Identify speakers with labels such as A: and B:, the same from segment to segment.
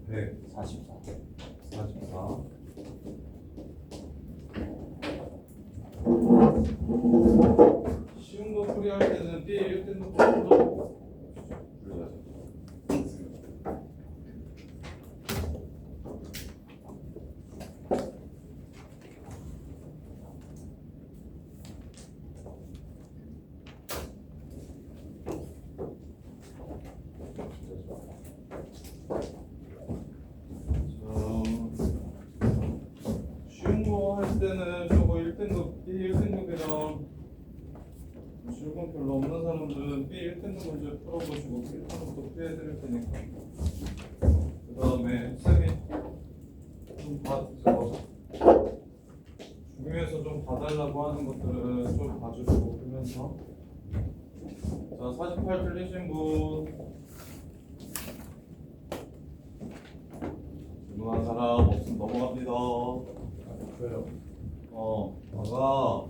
A: 144. 44. 쉬운 거 풀이할 때는 B 1등급 풀어도 불러야죠. 쉬운 거 할 때는 저거 1등급, B 1등급이랑 쉬운 건 별로 없는 사람들은 B 1등급 문제 풀어보시고 1등급도 피해드릴 테니까. 그 다음에 쌤이 중요해서 좀 봐달라고 하는 것들은 좀 봐주시고 그러면서. 자, 48 틀리신 분 질문한 사람 없으면 넘어갑니다.
B: 그래요.
A: 아가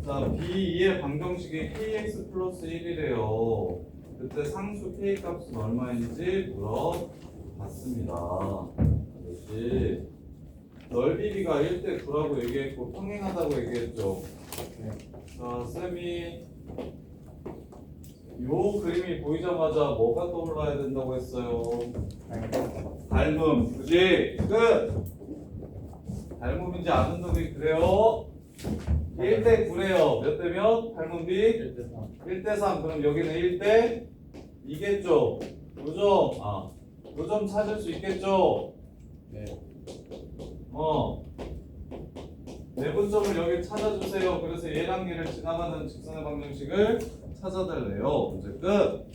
A: 자, B2의 방정식이 kx 플러스 1이래요. 그때 상수 k 값은 얼마인지 물어봤습니다. 아저씨 넓이비가 1대 9라고 얘기했고 평행하다고 얘기했죠. 자, 쌤이 요 그림이 보이자마자 뭐가 떠올라야 된다고 했어요? 닮음. 그지? 끝! 닮음인지 아는 놈이 그래요? 1대 9래요. 몇 대 몇? 닮음비?
B: 1대 3.
A: 1대 3. 그럼 여기는 1대 2겠죠? 요점, 요점 찾을 수 있겠죠?
B: 네.
A: 내분점을 여기 찾아주세요. 그래서 얘랑 얘를 지나가는 직선의 방정식을 찾아달래요. 문제 끝.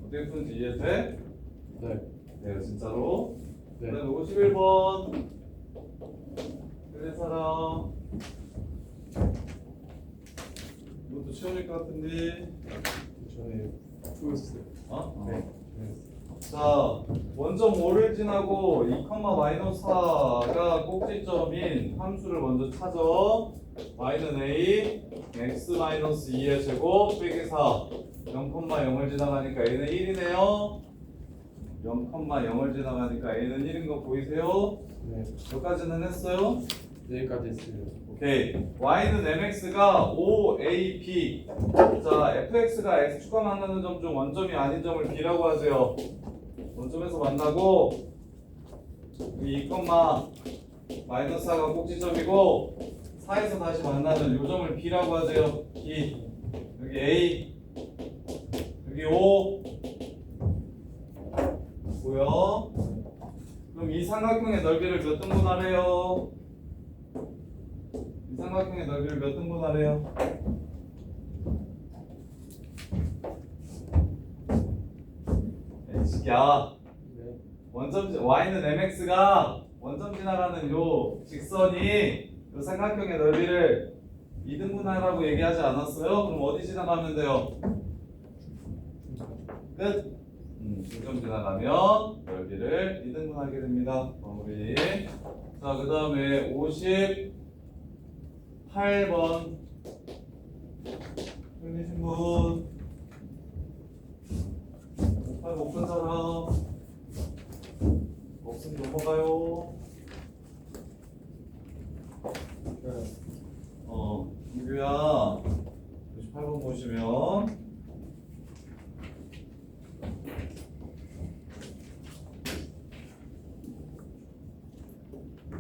A: 어떻게 푸는지 이해돼?
B: 네.
A: 네, 진짜로.
B: 네.
A: 그다음에 51번. 그래 사람. 이것도 시험일 것 같은데.
B: 저희 풀고 있어요. 네.
A: 자, 원점 5를 지나고 2,-4가 꼭지점인 함수를 먼저 찾아. y는 a, x-2의 제곱 빼기 4. 0,0을 지나가니까 a는 1이네요. 0,0을 지나가니까 a는 1인 거 보이세요?
B: 네.
A: 여기까지는 했어요?
B: 여기까지 했어요.
A: 오케이. y는 mx가 5ab. 자, fx가 x축과 만나는 점 중 원점이 아닌 점을 b라고 하세요. 원점에서 만나고 이 2,-4가 꼭지점이고 4에서 다시 만나는 요 점을 b라고 하세요. b. 여기 a. 여기 o. 뭐요? 그럼 이 삼각형의 넓이를 몇 등분하래요? 이 삼각형의 넓이를 몇 등분하래요? 야,
B: 네.
A: 원점 y는 mx가 원점 지나가는 요 직선이 요 삼각형의 넓이를 2등분하라고 얘기하지 않았어요? 그럼 어디 지나가면 돼요? 끝. 중점 지나가면 넓이를 2등분하게 됩니다. 마무리. 자, 그 다음에 58번 틀리신 분. 못 푼 사람 없으면 넘어가요. 이규야 98번 보시면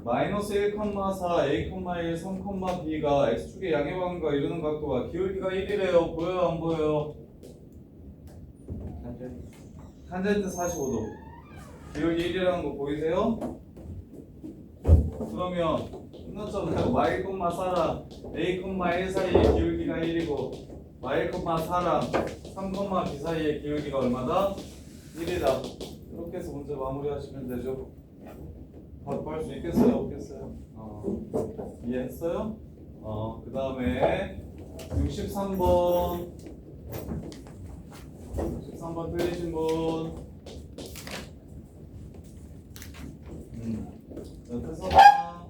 A: 마이너스 1,4, a,1, 3, b가 x축의 양의 방향과 이루는 각도가 기울기가 1이래요. 보여요? 안 보여요? 탄젠트 45도. 기울기 1이라는 거 보이세요? 그러면 끝났잖아요. y,4랑 a,1 사이의 기울기가 1이고 y,4랑 3,b 사이의 기울기가 얼마다? 1이다. 이렇게 해서 문제 마무리하시면 되죠. 바로 할 수 있겠어요? 없겠어요? 이해했어요? 그 다음에 63번 63번 틀리신 분. 태서가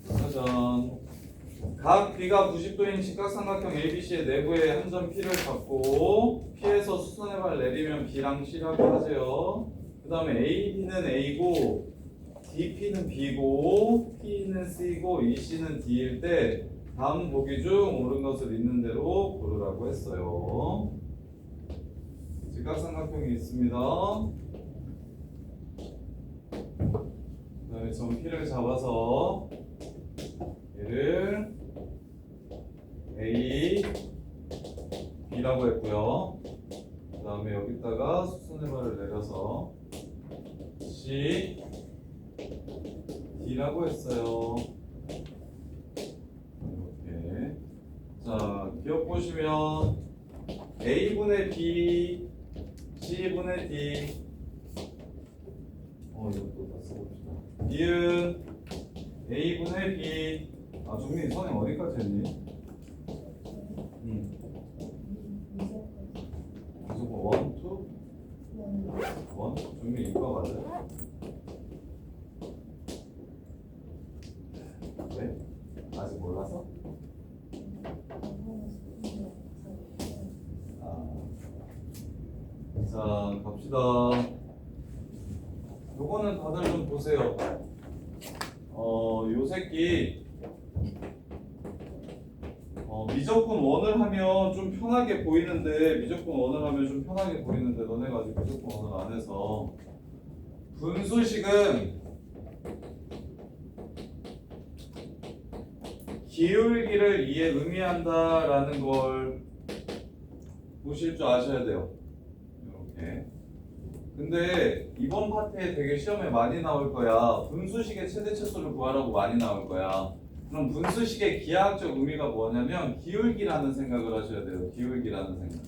A: 짜잔. 각 B가 90도인 직각삼각형 ABC의 내부에 한 점 P를 잡고 P에서 수선의 발 내리면 B랑 C라고 하세요. 그 다음에 AB는 A고 DP는 B고 P는 C고 EC는 D일 때 다음 보기 중 옳은 것을 있는 대로 고르라고 했어요. 직각삼각형이 있습니다. 그 다음에 점 P를 잡아서 얘를 A, B라고 했고요. 그 다음에 여기다가 수선의 발을 내려서 C, D라고 했어요. 이렇게. 자, 기억 보시면 A분의 B, C분의 D. 이것도 다 써봅시다. D은 A분의 B. 종민이 선행 어디까지 했니? 무조건 1, 2? 1? 종민이 이과 맞아요? 네? 아직 몰라서? 자, 갑시다. 요거는 다들 좀 보세요. 요 새끼 미적분 원을 하면 좀 편하게 보이는데 너네가 아직 미적분 원을 안 해서 분수식은 기울기를 의미한다라는 걸 보실 줄 아셔야 돼요. 이렇게. 근데 이번 파트에 되게 시험에 많이 나올 거야. 분수식의 최대차수를 구하라고 많이 나올 거야. 그럼 분수식의 기하학적 의미가 뭐냐면 기울기라는 생각을 하셔야 돼요. 기울기라는 생각.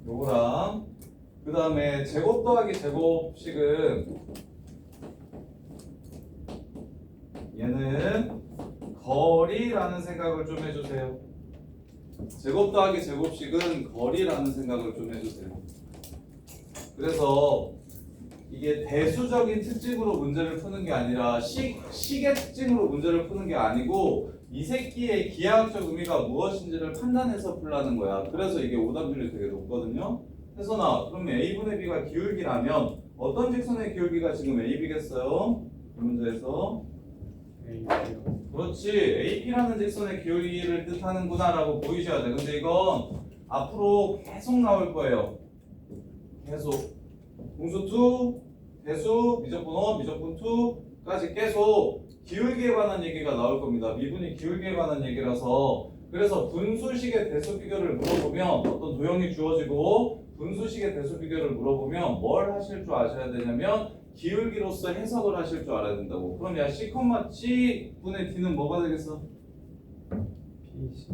A: 요거랑 그 다음에 제곱 더하기 제곱식은 얘는 거리라는 생각을 좀 해주세요. 제곱 더하기 제곱식은 거리라는 생각을 좀 해주세요. 그래서 이게 대수적인 특징으로 문제를 푸는 게 아니라 식의 특징으로 문제를 푸는 게 아니고 이 새끼의 기하학적 의미가 무엇인지를 판단해서 풀라는 거야. 그래서 이게 오답률이 되게 높거든요. 혜선아, 그러면 A분의 B가 기울기라면 어떤 직선의 기울기가 지금 AB겠어요? 이 문제에서
B: A요.
A: 그렇지, AP라는 직선의 기울기를 뜻하는구나 라고 보이셔야 돼. 근데 이건 앞으로 계속 나올 거예요. 계속 공수 2, 대수, 미적분 1, 미적분 2까지 계속 기울기에 관한 얘기가 나올 겁니다. 미분이 기울기에 관한 얘기라서. 그래서 분수식의 대수 비교를 물어보면 어떤 도형이 주어지고 분수식의 대수 비교를 물어보면 뭘 하실 줄 아셔야 되냐면 기울기로서 해석을 하실 줄 알아야 된다고. 그럼 야 C, C 분의 D는 뭐가 되겠어?
B: PC.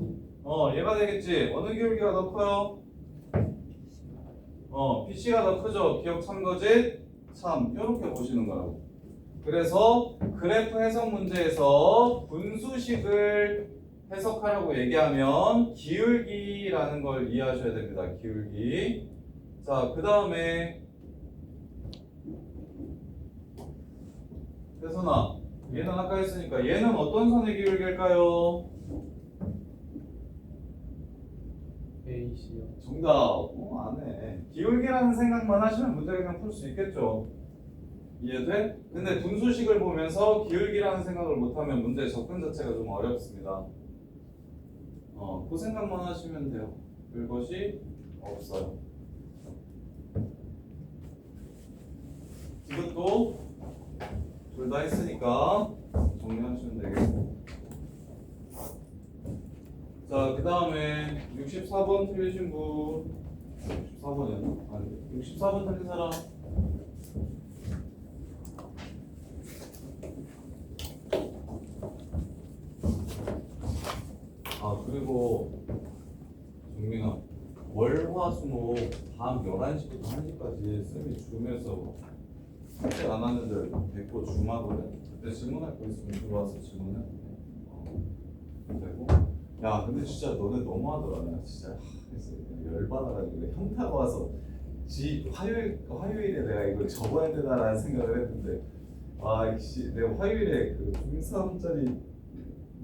A: 얘가 되겠지. 어느 기울기가 더 커요? PC가 더 크죠. 기억 참거짓 3 이렇게 보시는 거라고. 그래서 그래프 해석 문제에서 분수식을 해석하라고 얘기하면 기울기라는 걸 이해하셔야 됩니다. 기울기. 자, 그 다음에 혜선아, 얘는 아까 했으니까 얘는 어떤 선의 기울기일까요?
B: AC요.
A: 정답. 안 해. 기울기라는 생각만 하시면 문제 그냥 풀 수 있겠죠. 이해돼? 근데 분수식을 보면서 기울기라는 생각을 못하면 문제 접근 자체가 좀 어렵습니다. 그 생각만 하시면 돼요. 그것이 없어요. 이것도 둘 다 했으니까 정리하시면 되겠고. 자, 그 다음에 64번 틀리신 분. 64번이었나? 아니, 64번 틀린 사람. 그리고 정민아, 월화수목 밤 11시부터 1시까지 쌤이 줌에서 숙제 안 하는데 됐고 줌하거든. 그때 질문할 거 있으면 들어와서 질문해. 되고. 야, 근데 진짜 너네 너무하더라. 나 진짜 열받아가지고 현타가 와서 화요일에 내가 이걸 접어야 되나라는 생각을 했는데, 씨, 내가 화요일에 그 중3짜리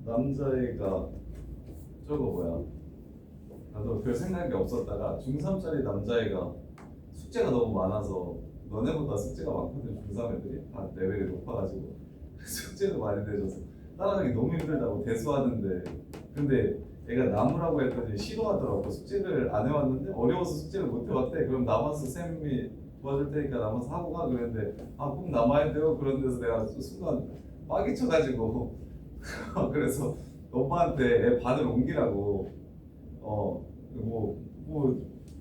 A: 남자애가 저거 뭐야? 나도 별 생각이 없었다가 중3짜리 남자애가 숙제가 너무 많아서 너네보다 숙제가 많거든. 중3 애들이 다 레벨이 높아가지고 숙제도 많이 내줘서 따라가기 너무 힘들다고 대수하는데 근데 애가 나무라고 했더니 싫어하더라고. 숙제를 안 해왔는데 어려워서 숙제를 못 해왔대. 그럼 남아서 쌤이 도와줄 테니까 남아서 하고 가 그랬는데 꼭 남아야 돼요. 그런 데서 내가 순간 빡이 쳐가지고 그래서 엄마한테 애 반을 옮기라고 뭐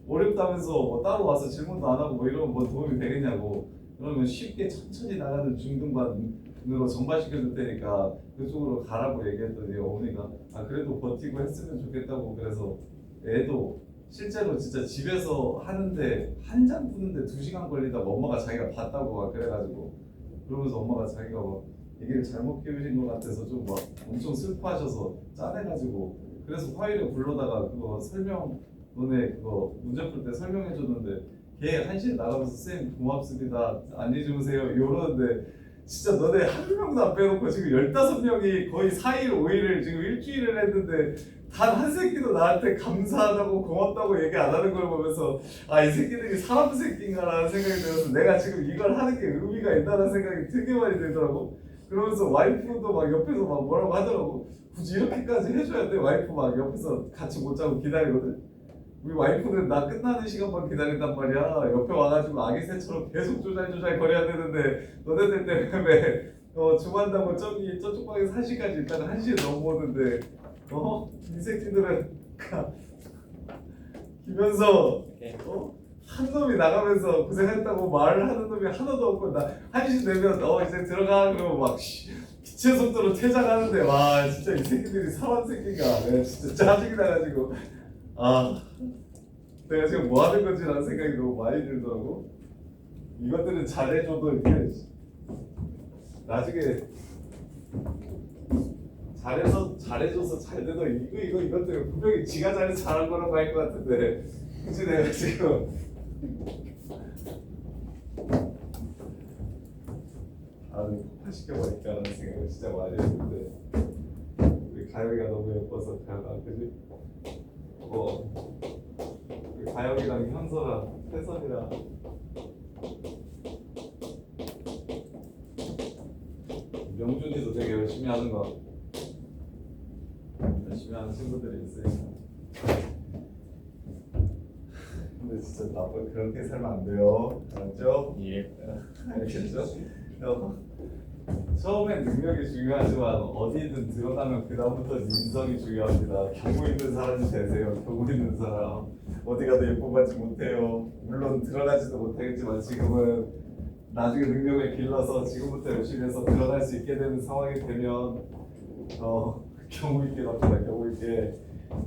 A: 어렵다면서 뭐 따로 와서 질문도 안 하고 뭐 이러면 뭐 도움이 되겠냐고. 그러면 쉽게 천천히 나가는 중등반으로 전반시켜줄 테니까 그쪽으로 가라고 얘기했더니 어머니가 그래도 버티고 했으면 좋겠다고. 그래서 애도 실제로 진짜 집에서 하는데 한 장 푸는데 2시간 걸린다고 엄마가 자기가 봤다고 막 그래가지고 그러면서 엄마가 자기가 막 애기를 잘못 키우신 것 같아서 좀 막 엄청 슬퍼하셔서 짠해가지고 그래서 화요일에 불러다가 그거 너네 그거 문제 풀 때 설명해 줬는데 걔 1시에 나가면서 쌤 고맙습니다 안녕히 주무세요 이러는데 진짜 너네 한 명도 안 빼놓고 지금 15명이 거의 4일 5일을 지금 일주일을 했는데 단 한 새끼도 나한테 감사하다고 고맙다고 얘기 안 하는 걸 보면서 이 새끼들이 사람 새끼인가라는 생각이 들어서 내가 지금 이걸 하는 게 의미가 있다는 생각이 되게 많이 들더라고. 그러면서 와이프도 막 옆에서 막 뭐라고 하더라고. 굳이 이렇게까지 해줘야 돼? 와이프 막 옆에서 같이 못 자고 기다리거든. 우리 와이프는 나 끝나는 시간만 기다린단 말이야. 옆에 와가지고 아기 새처럼 계속 조잘조잘 거려야 되는데 너네들 때문에 주무한다고 저쪽 방에서 1시까지 있다가 1시에 넘어오는데 이 새끼들은 기면서 한 놈이 나가면서 고생했다고 말을 하는 놈이 하나도 없고 나 1시 되면 이제 들어가 그러면 막 빛의 속도로 퇴장하는데 와 진짜 이 새끼들이 사람 새끼가 내가 진짜 짜증이 나가지고 내가 지금 뭐 하는 건지 라는 생각이 너무 많이 들더라고. 이것들은 잘해줘도 이게 나중에 잘해줘서 잘 돼도 이것들은 분명히 지가 잘한 거라고 할 것 같은데 그치 내가 지금 폭파시켜버릴까 라는 생각을 진짜 많이 했는데 우리 가영이가 너무 예뻐서 그지? 우리 가영이랑 현서랑 태선이랑 명준이도 되게 열심히 하는 거 열심히 하는 친구들이 있으니까 근데 진짜 나쁜 그렇게 살면 안 돼요. 알았죠?
B: 예.
A: 알겠죠? 처음엔 능력이 중요하지만 어디든 들어가면 그 다음부터 인성이 중요합니다. 경우 있는 사람이 되세요. 경우 있는 사람 어디 가도 예쁨 받지 못해요. 물론 들어가지도 못하겠지만 지금은 나중에 능력을 길러서 지금부터 열심히 해서 들어갈 수 있게 되는 상황이 되면 경우 있게 갑니다. 경우 있게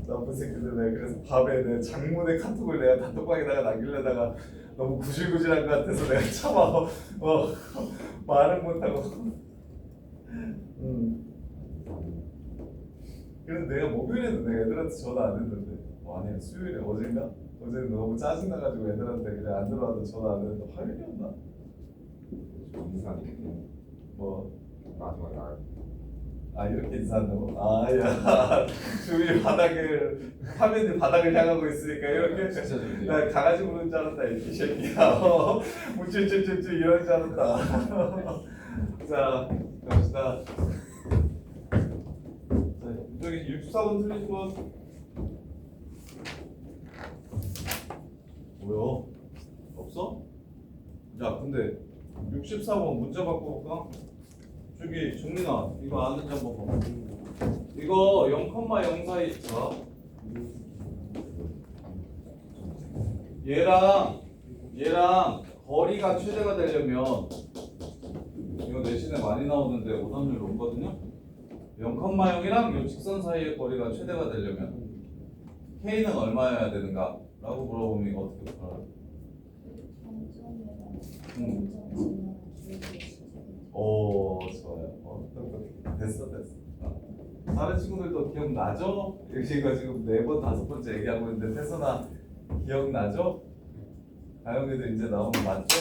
A: 나쁜 새끼들네. 그래서 밤에 내 장문의 카톡을 내가 단톡방에다가 남기려다가 너무 구질구질한 것 같아서 내가 참아 말을 못하고 그래서 내가 목요일에는 내가 애들한테 전화 안 했는데 아니 수요일에 어젠가? 어제는 너무 짜증나가지고 애들한테 그냥 안 들어와도 전화 안 했는데 화요일이었나?
C: 인사하니
A: 뭐
C: 마지막 날
A: 이렇게 인사한다고? 야 주위 화면이 바닥을 향하고 있으니까 이렇게
C: 진짜 재밌네요.
A: 나 강아지 부르는 줄 알았다 이 새끼야 우쭈쭈쭈쭈 이런 줄 알았다 자 갑시다. 자 저기 64번 틀리신 분 뭐요? 없어? 야 근데 64번 문자 바꿔볼까? 저기 정민아 이거 아는지 한번 봐봐. 이거 0,04 자 얘랑 거리가 최대가 되려면 이거 내신에 많이 나오는데 오답률 높거든요. 0,0이랑 요 직선 사이의 거리가 최대가 되려면 K는 얼마여야 되는가? 라고 물어보면 이거 어떻게 알아요? 오 좋아요. 됐어. 다른 친구들도 기억나죠? 이거 지금 4번 5번째 얘기하고 있는데 태선아 기억나죠? 가영이도 이제 나오면 맞죠?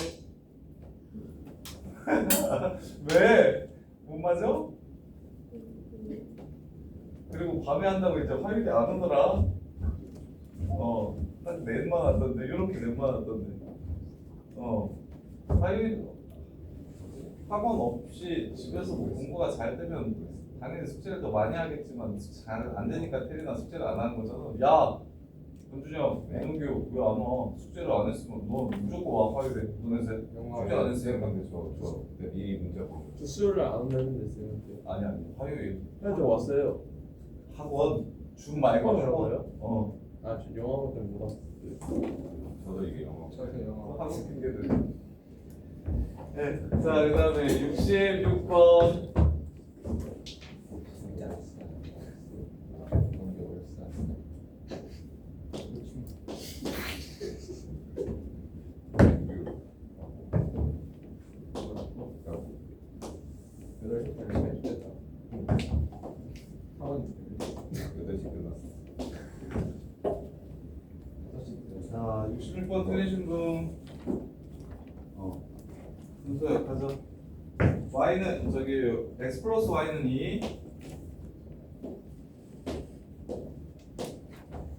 A: 왜? 못 맞아? 그리고 밤에 한다고 이제 화요일에 안 오더라. 딱 넷만 왔던데 이렇게 넷만 왔던데. 화요일 학원 없이 집에서 뭐 공부가 잘 되면 당연히 숙제를 더 많이 하겠지만 잘 안 되니까 테리나 숙제를 안 하는 거잖아. 야, 현준이 형,
C: 네?
A: 이동규 왜 안 와? 숙제를 안 했으면 너 무조건 와 화요일에. 너네 셋 숙제 안 했으면
C: 근데 저 그때 미리 문자 보고
B: 저 수요일날 안 오는데 쌤한테.
A: 아니 화요일
B: 쌤한테 왔어요.
A: 학원 줌 말고 학원.
B: 학원이라고요? 아, 저 영어 때문에 못 왔어요.
C: 저도 이게 영어
B: 저희 영어.
A: 학원 핑계들. 네, 자 그다음에 66번.
C: 진짜 너무 어렵다.
B: 여덟 시 반에 해주겠다. 학원
C: 8시 끝났어.
B: 6시.
A: 자 66번 틀리신 분. 순서야 가자. y는 저기 x 플러스 y는 2.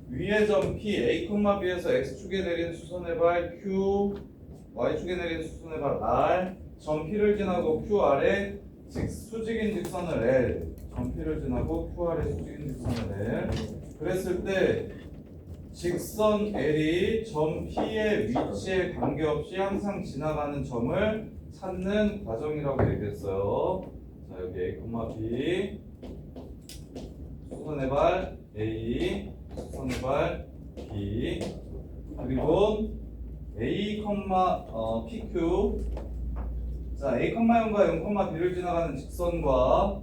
A: 위의 점 P, A, B에서 X축에 내린 수선의 발 Q, Y축에 내린 수선의 발 R, 점 P를 지나고 QR에 수직인 직선을 L, 점 P를 지나고 QR에 수직인 직선을 L. 그랬을 때 직선 L이 점 P의 위치에 관계없이 항상 지나가는 점을 찾는 과정이라고 얘기했어요. 자 여기 A, B, 수선의 발 A, 수선의 발 B, 그리고 A, PQ. 자 A, 0과 0, B를 지나가는 직선과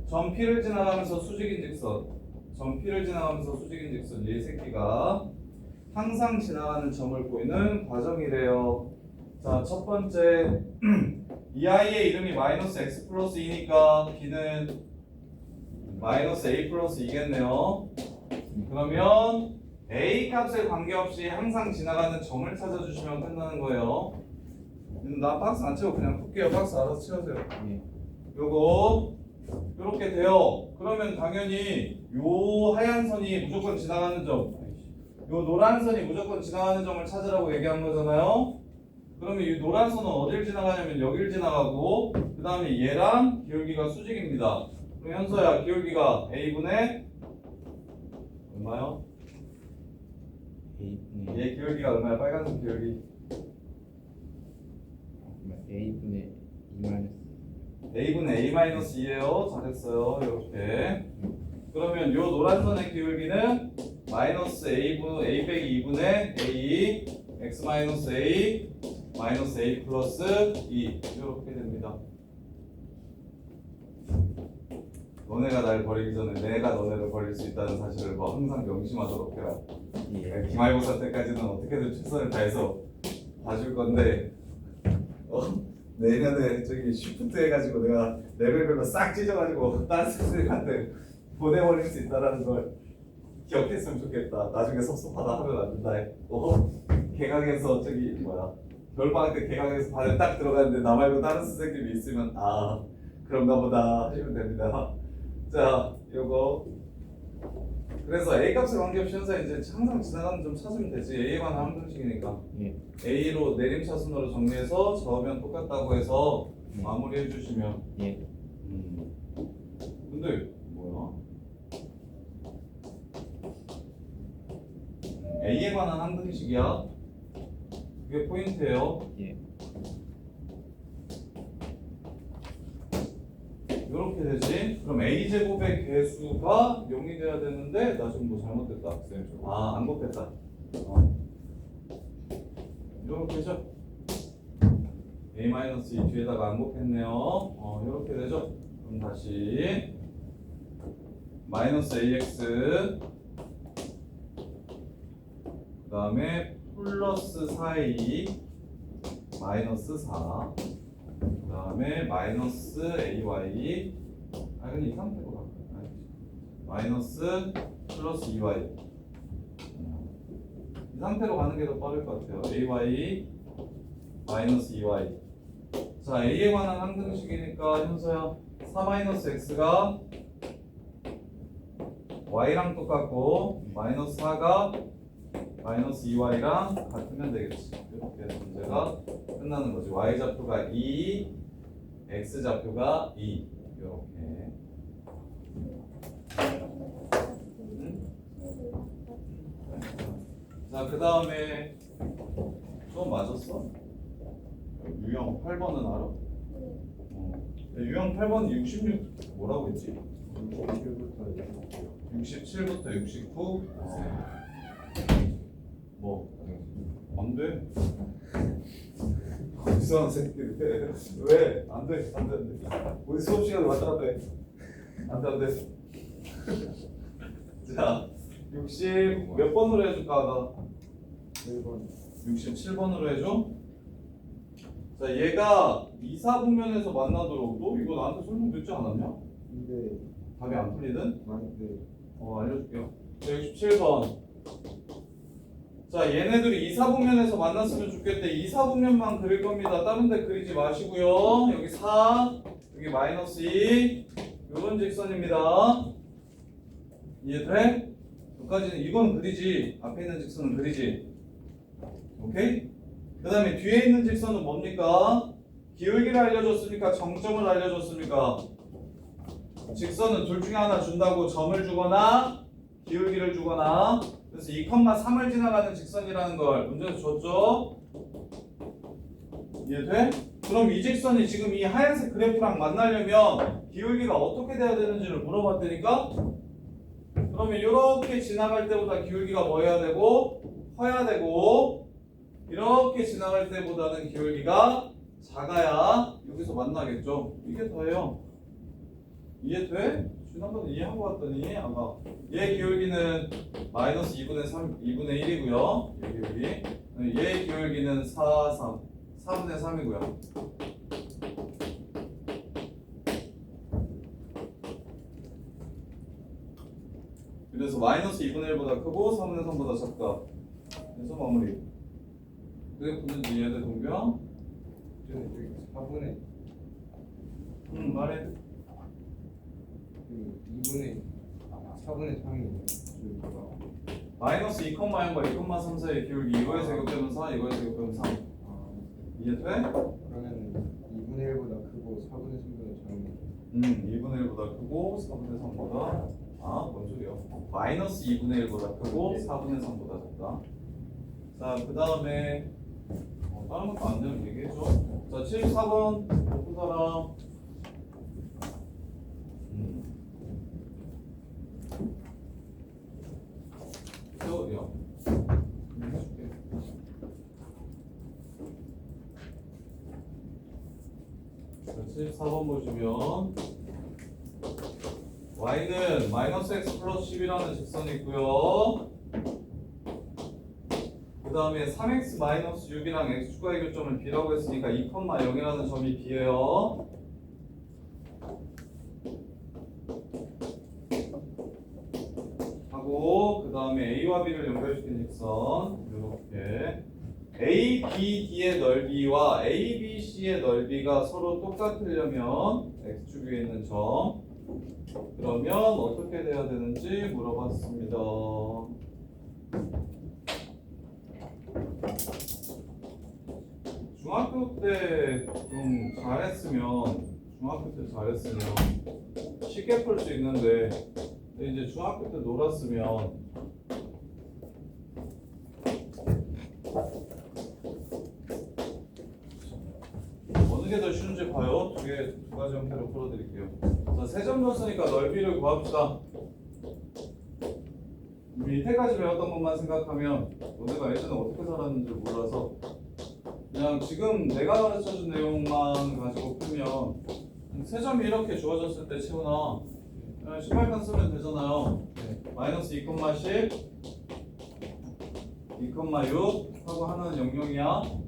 A: 점 P를 지나가면서 수직인 직선, 점 P를 지나가면서 수직인 직선 이 새끼가 항상 지나가는 점을 보이는 과정이래요. 자 첫 번째 이 아이의 이름이 마이너스 x 플러스 2니까 b는 마이너스 a 플러스 2겠네요. 그러면 a 값에 관계없이 항상 지나가는 점을 찾아주시면 끝나는 거예요. 나 박스 안 채우고 그냥 풀게요. 박스 알아서 채우세요. 요거 이렇게 돼요. 그러면 당연히 요 하얀 선이 무조건 지나가는 점, 요 노란 선이 무조건 지나가는 점을 찾으라고 얘기한 거잖아요. 그러면 이 노란 선은 어딜 지나가냐면 여길 지나가고 그 다음에 얘랑 기울기가 수직입니다. 그럼 현서야 기울기가 a분의 얼마요? 얘 기울기가 얼마야? 빨간색 기울기
B: A분의 2 마이너스.
A: a분의 a-2예요. 잘했어요. 이렇게. 그러면 요 노란 선의 기울기는 마이너스 a 빼기 2분의 a x 마이너스 a 마이너스 a 플러스 2 이렇게 됩니다. 너네가 날 버리기 전에 내가 너네를 버릴 수 있다는 사실을 뭐 항상 명심하도록 해라. 기말고사 때까지는 어떻게든 최선을 다해서 봐줄 건데 내년에 저기 쉬프트 해가지고 내가 레벨별로 싹 찢어가지고 다른 선생님한테 보내버릴 수 있다는 걸 기억했으면 좋겠다. 나중에 섭섭하다 하면 안 된다. 개강해서 저기 뭐야 겨울방학 때 개강해서 반에 딱 들어갔는데 나 말고 다른 선생님이 있으면 아 그런가 보다 하시면 됩니다. 자 요거 그래서 A 값에 관계없이 현사 이제 항상 지나가는 점 찾으면 되지. A에 관한 함등식이니까 A로 내림차순으로 정리해서 저으면 똑같다고 해서 마무리해 주시면 근데 뭐야 A에 관한 함등식이야. 그게 포인트예요. 이렇게 되지. 그럼 A 제곱의 개수가 0이 돼야 되는데 나 지금 뭐 잘못됐다. 아, 안 곱했다. 이렇게죠. A-2 뒤에다가 안 곱했네요. 이렇게 되죠. 그럼 다시 마이너스 AX 그 다음에 플러스 4A 마이너스 4 그 다음에 마이너스 AY 근데 이 상태로 갈까요? 마이너스 플러스 2Y 이 상태로 가는 게 더 빠를 것 같아요. AY 마이너스 2Y 자 A에 관한 항등식이니까 현서야 4 마이너스 X가 y랑 똑같고 마이너스 4가 마이너스 2y랑 같으면 되겠지. 이렇게 해서 문제가 끝나는 거지. y좌표가 2, x좌표가 2 이렇게. 자, 그 다음에 좀 맞았어? 유형 8번은 알아? 유형 8번 66 뭐라고 했지? 67부터 69 뭐? 안 돼. 이상한 새끼들. 왜? 안 돼. 안 돼. 안 돼. 우리 수업 시간에 왔다 갔다 해. 안 돼. 안 돼. 자, 60 몇 번으로 해줄까? 나
B: 1번
A: 67번으로 해줘. 자, 얘가 2, 4분면에서 만나도록 너 이거 나한테 설명됐지 않았냐?
B: 근데
A: 답이 안 풀리든?
B: 많은데
A: 알려줄게요. 자, 67번. 자, 얘네들이 2, 4분면에서 만났으면 좋겠대. 2, 4분면만 그릴 겁니다. 다른 데 그리지 마시고요. 여기 4, 여기 마이너스 2, 요런 직선입니다. 이해돼? 여기까지는 이건 그리지. 앞에 있는 직선은 그리지. 오케이? 그 다음에 뒤에 있는 직선은 뭡니까? 기울기를 알려줬습니까? 정점을 알려줬습니까? 직선은 둘 중에 하나 준다고 점을 주거나 기울기를 주거나. 그래서 2,3을 지나가는 직선이라는 걸 문제에서 줬죠? 이해돼? 그럼 이 직선이 지금 이 하얀색 그래프랑 만나려면 기울기가 어떻게 돼야 되는지를 물어봤다니까? 그러면 이렇게 지나갈 때보다 기울기가 뭐 해야 되고 커야 되고 이렇게 지나갈 때보다는 기울기가 작아야 여기서 만나겠죠? 이게 다예요. 이해돼? 지난번에 이해한 것 같더니 아까 얘 기울기는 마이너스 2분의 3, 2분의 1이고요. 얘 기울기. 얘 기울기는 4분의 3이고요. 그래서 마이너스 2분의 1보다 크고 3분의 3보다 작다. 그래서 마무리. 그게 붙는지 이해돼, 동규야?
B: 저기 4분의
A: 말해.
B: 2분의 4분의 3이에요.
A: 마이너스 2,0과 2,3 사이의 기울기 이거에 제곱되면 4, 이거에 제곱되면 3. 이해돼?
B: 그러면 2분의 1보다 크고 4분의 3보다 작은
A: 2분의 1보다 크고 4분의 3보다 뭔 소리야? 마이너스 2분의 1보다 크고 4분의 3보다 작다. 자, 그 다음에 다른 것도 안 되면 얘기해줘. 자, 74번 높은 사람. 세월이야. 해줄게. 자, 74번 보시면 y는 마이너스 x 플러스 10이라는 직선이 있고요. 그 다음에 3x 마이너스 6이랑 x축과의 교점을 b라고 했으니까 2,0이라는 점이 b예요. 하고 그 다음에 a와 b를 연결시킨 직선 이렇게 a, b, d의 넓이와 a, b, c의 넓이가 서로 똑같으려면 x축 위에 있는 점 그러면 어떻게 돼야 되는지 물어봤습니다. 중학교 때 좀 잘했으면 쉽게 풀 수 있는데 근데 이제 중학교 때 놀았으면 어느 게 더 쉬운지 봐요. 두 가지 형태로 풀어드릴게요. 자, 세 점 줬으니까 넓이를 구합시다. 밑에까지 배웠던 것만 생각하면 너네가 예전에 어떻게 살았는지 몰라서 그냥 지금 내가 가르쳐준 내용만 가지고 풀면 세 점이 이렇게 주어졌을 때 채우나 그냥 18칸 쓰면 되잖아요. 마이너스 2,10 2,6 하고 하나는 0,0이야.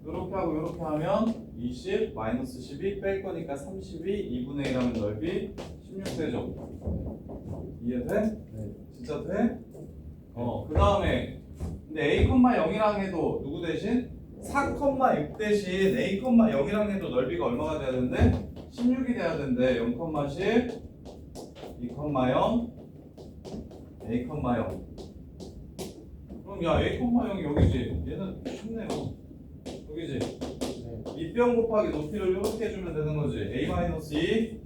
A: 이렇게 하고 이렇게 하면 20 마이너스 12 뺄 거니까 32 2분의 1 하면 넓이 16되죠. 이해돼?
B: 네.
A: 진짜 돼? 그 다음에 근데 a,0이랑 해도 누구 대신? 4,6 대신 a,0이랑 해도 넓이가 얼마가 돼야 되는데? 16이 돼야 되는데 0,10 2,0 A, 0. 그럼 야 A, 0이 여기지. 얘는 쉽네요. 여기지.
B: 네.
A: 밑변 곱하기 높이를 이렇게 해주면 되는 거지. A-2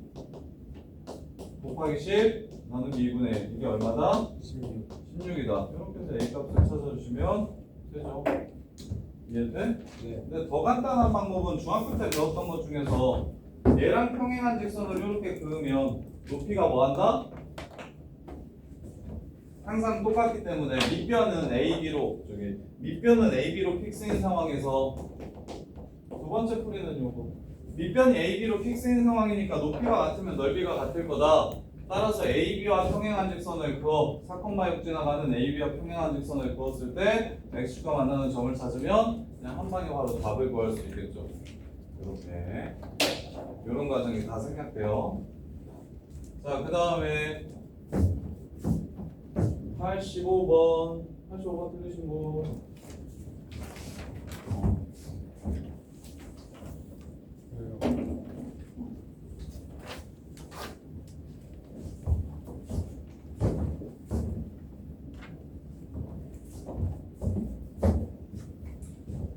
A: 곱하기 10 나누기 2분의 1. 이게 얼마다?
B: 16.
A: 16이다. 이렇게 해서 A 값을 찾아주시면 되죠. 이해돼?
B: 네.
A: 근데 더 간단한 방법은 중학교 때 배웠던 것 중에서 얘랑 평행한 직선을 이렇게 그으면 높이가 뭐한다? 항상 똑같기 때문에 밑변은 AB로 밑변은 AB로 픽스인 상황에서 두 번째 풀이는 요거 밑변이 AB로 픽스인 상황이니까 높이가 같으면 넓이가 같을 거다. 따라서 AB와 평행한 직선을 그어 사건마역 지나가는 AB와 평행한 직선을 그었을 때 x축과 만나는 점을 찾으면 그냥 한 방에 바로 답을 구할 수 있겠죠. 이렇게 이런 과정이 다 생략돼요. 자, 그 다음에 85번 틀리신 분.
B: 왜요?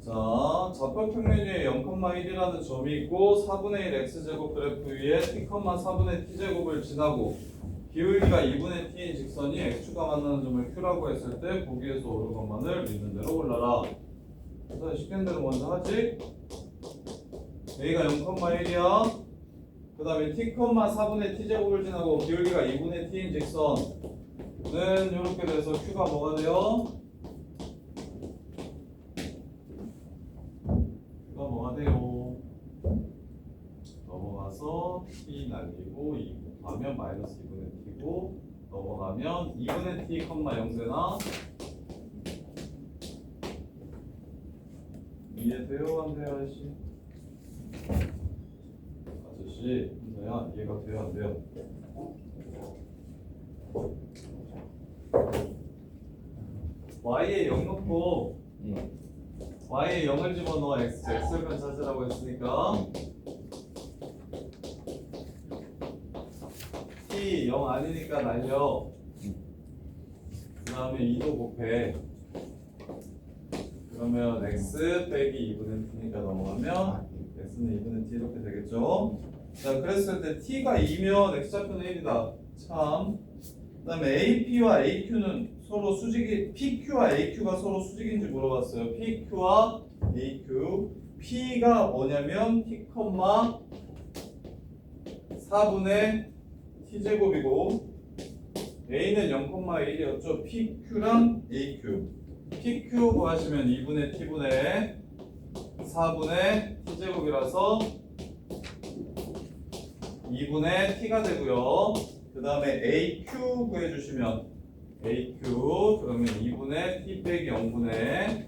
A: 자, 좌표 평면 위에 0,1이라는 점이 있고 4분의 1 x제곱 그래프 위에 t, 4분의 t제곱을 지나고 기울기가 2분의 t인 직선이 x축과 만나는 점을 q라고 했을 때 보기에서 옳은 것만을 믿는 대로 골라라. 그래서 시키는 대로 먼저 하지. a가 0,1이야. 그 다음에 t, 4분의 t제곱을 지나고 기울기가 2분의 t인 직선은 이렇게 돼서 q가 뭐가 돼요? 뭐가 돼요? 넘어가서 t 날리고 2 곱하면 마이너스 2분의 t고 넘어가면 2분의 t, 0세나 이해돼요? 안 돼요? 아저씨? 아저씨 혼자야? 이해가 돼요? 안 돼요? y에 0 넣고 y에 0을 집어넣어 x를 찾으라고 했으니까 t 0 아니니까 날려. 그 다음에 2도 곱해. 그러면 x 빼기 2분의 t니까 넘어가면 x는 2분의 t 이렇게 되겠죠. 자, 그랬을 때 t가 2면 x좌표는 1이다. 참. 그 다음에 AP와 AQ는 서로 수직이 PQ와 AQ가 서로 수직인지 물어봤어요. PQ와 AQ P가 뭐냐면 T, 4분의 T제곱이고 A는 0,1이었죠. PQ랑 AQ PQ 구하시면 2분의 T분의 4분의 T제곱이라서 2분의 T가 되고요. 그 다음에 AQ 구해주시면 AQ 그러면 2분의 T 빼기 0분의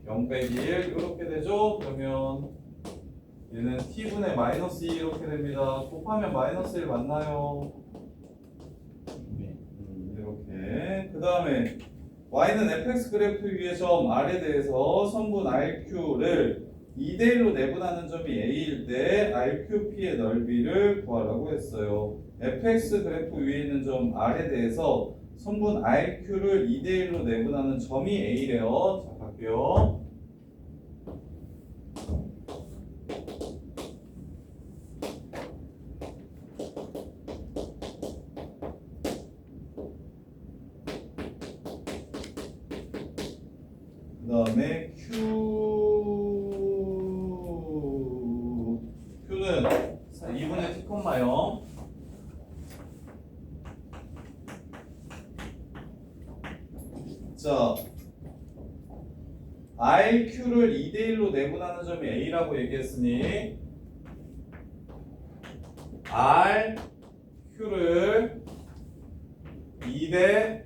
A: 0 빼기 1 이렇게 되죠. 그러면 얘는 T분의 마이너스 2 이렇게 됩니다. 곱하면 마이너스 1 맞나요?
B: 네.
A: 이렇게 그 다음에 Y는 fx 그래프 위의 점 R에 대해서 선분 RQ를 2대1로 내분하는 점이 A일 때 RQP의 넓이를 구하라고 했어요. fx 그래프 위에 있는 점 R에 대해서 선분 RQ를 2대1로 내분하는 점이 A래요. 자, 갈게요. 그 다음에 Q는 2분의 T, 0 자, RQ를 2대1로 내분하는 점이 A라고 얘기했으니 RQ를 2대1로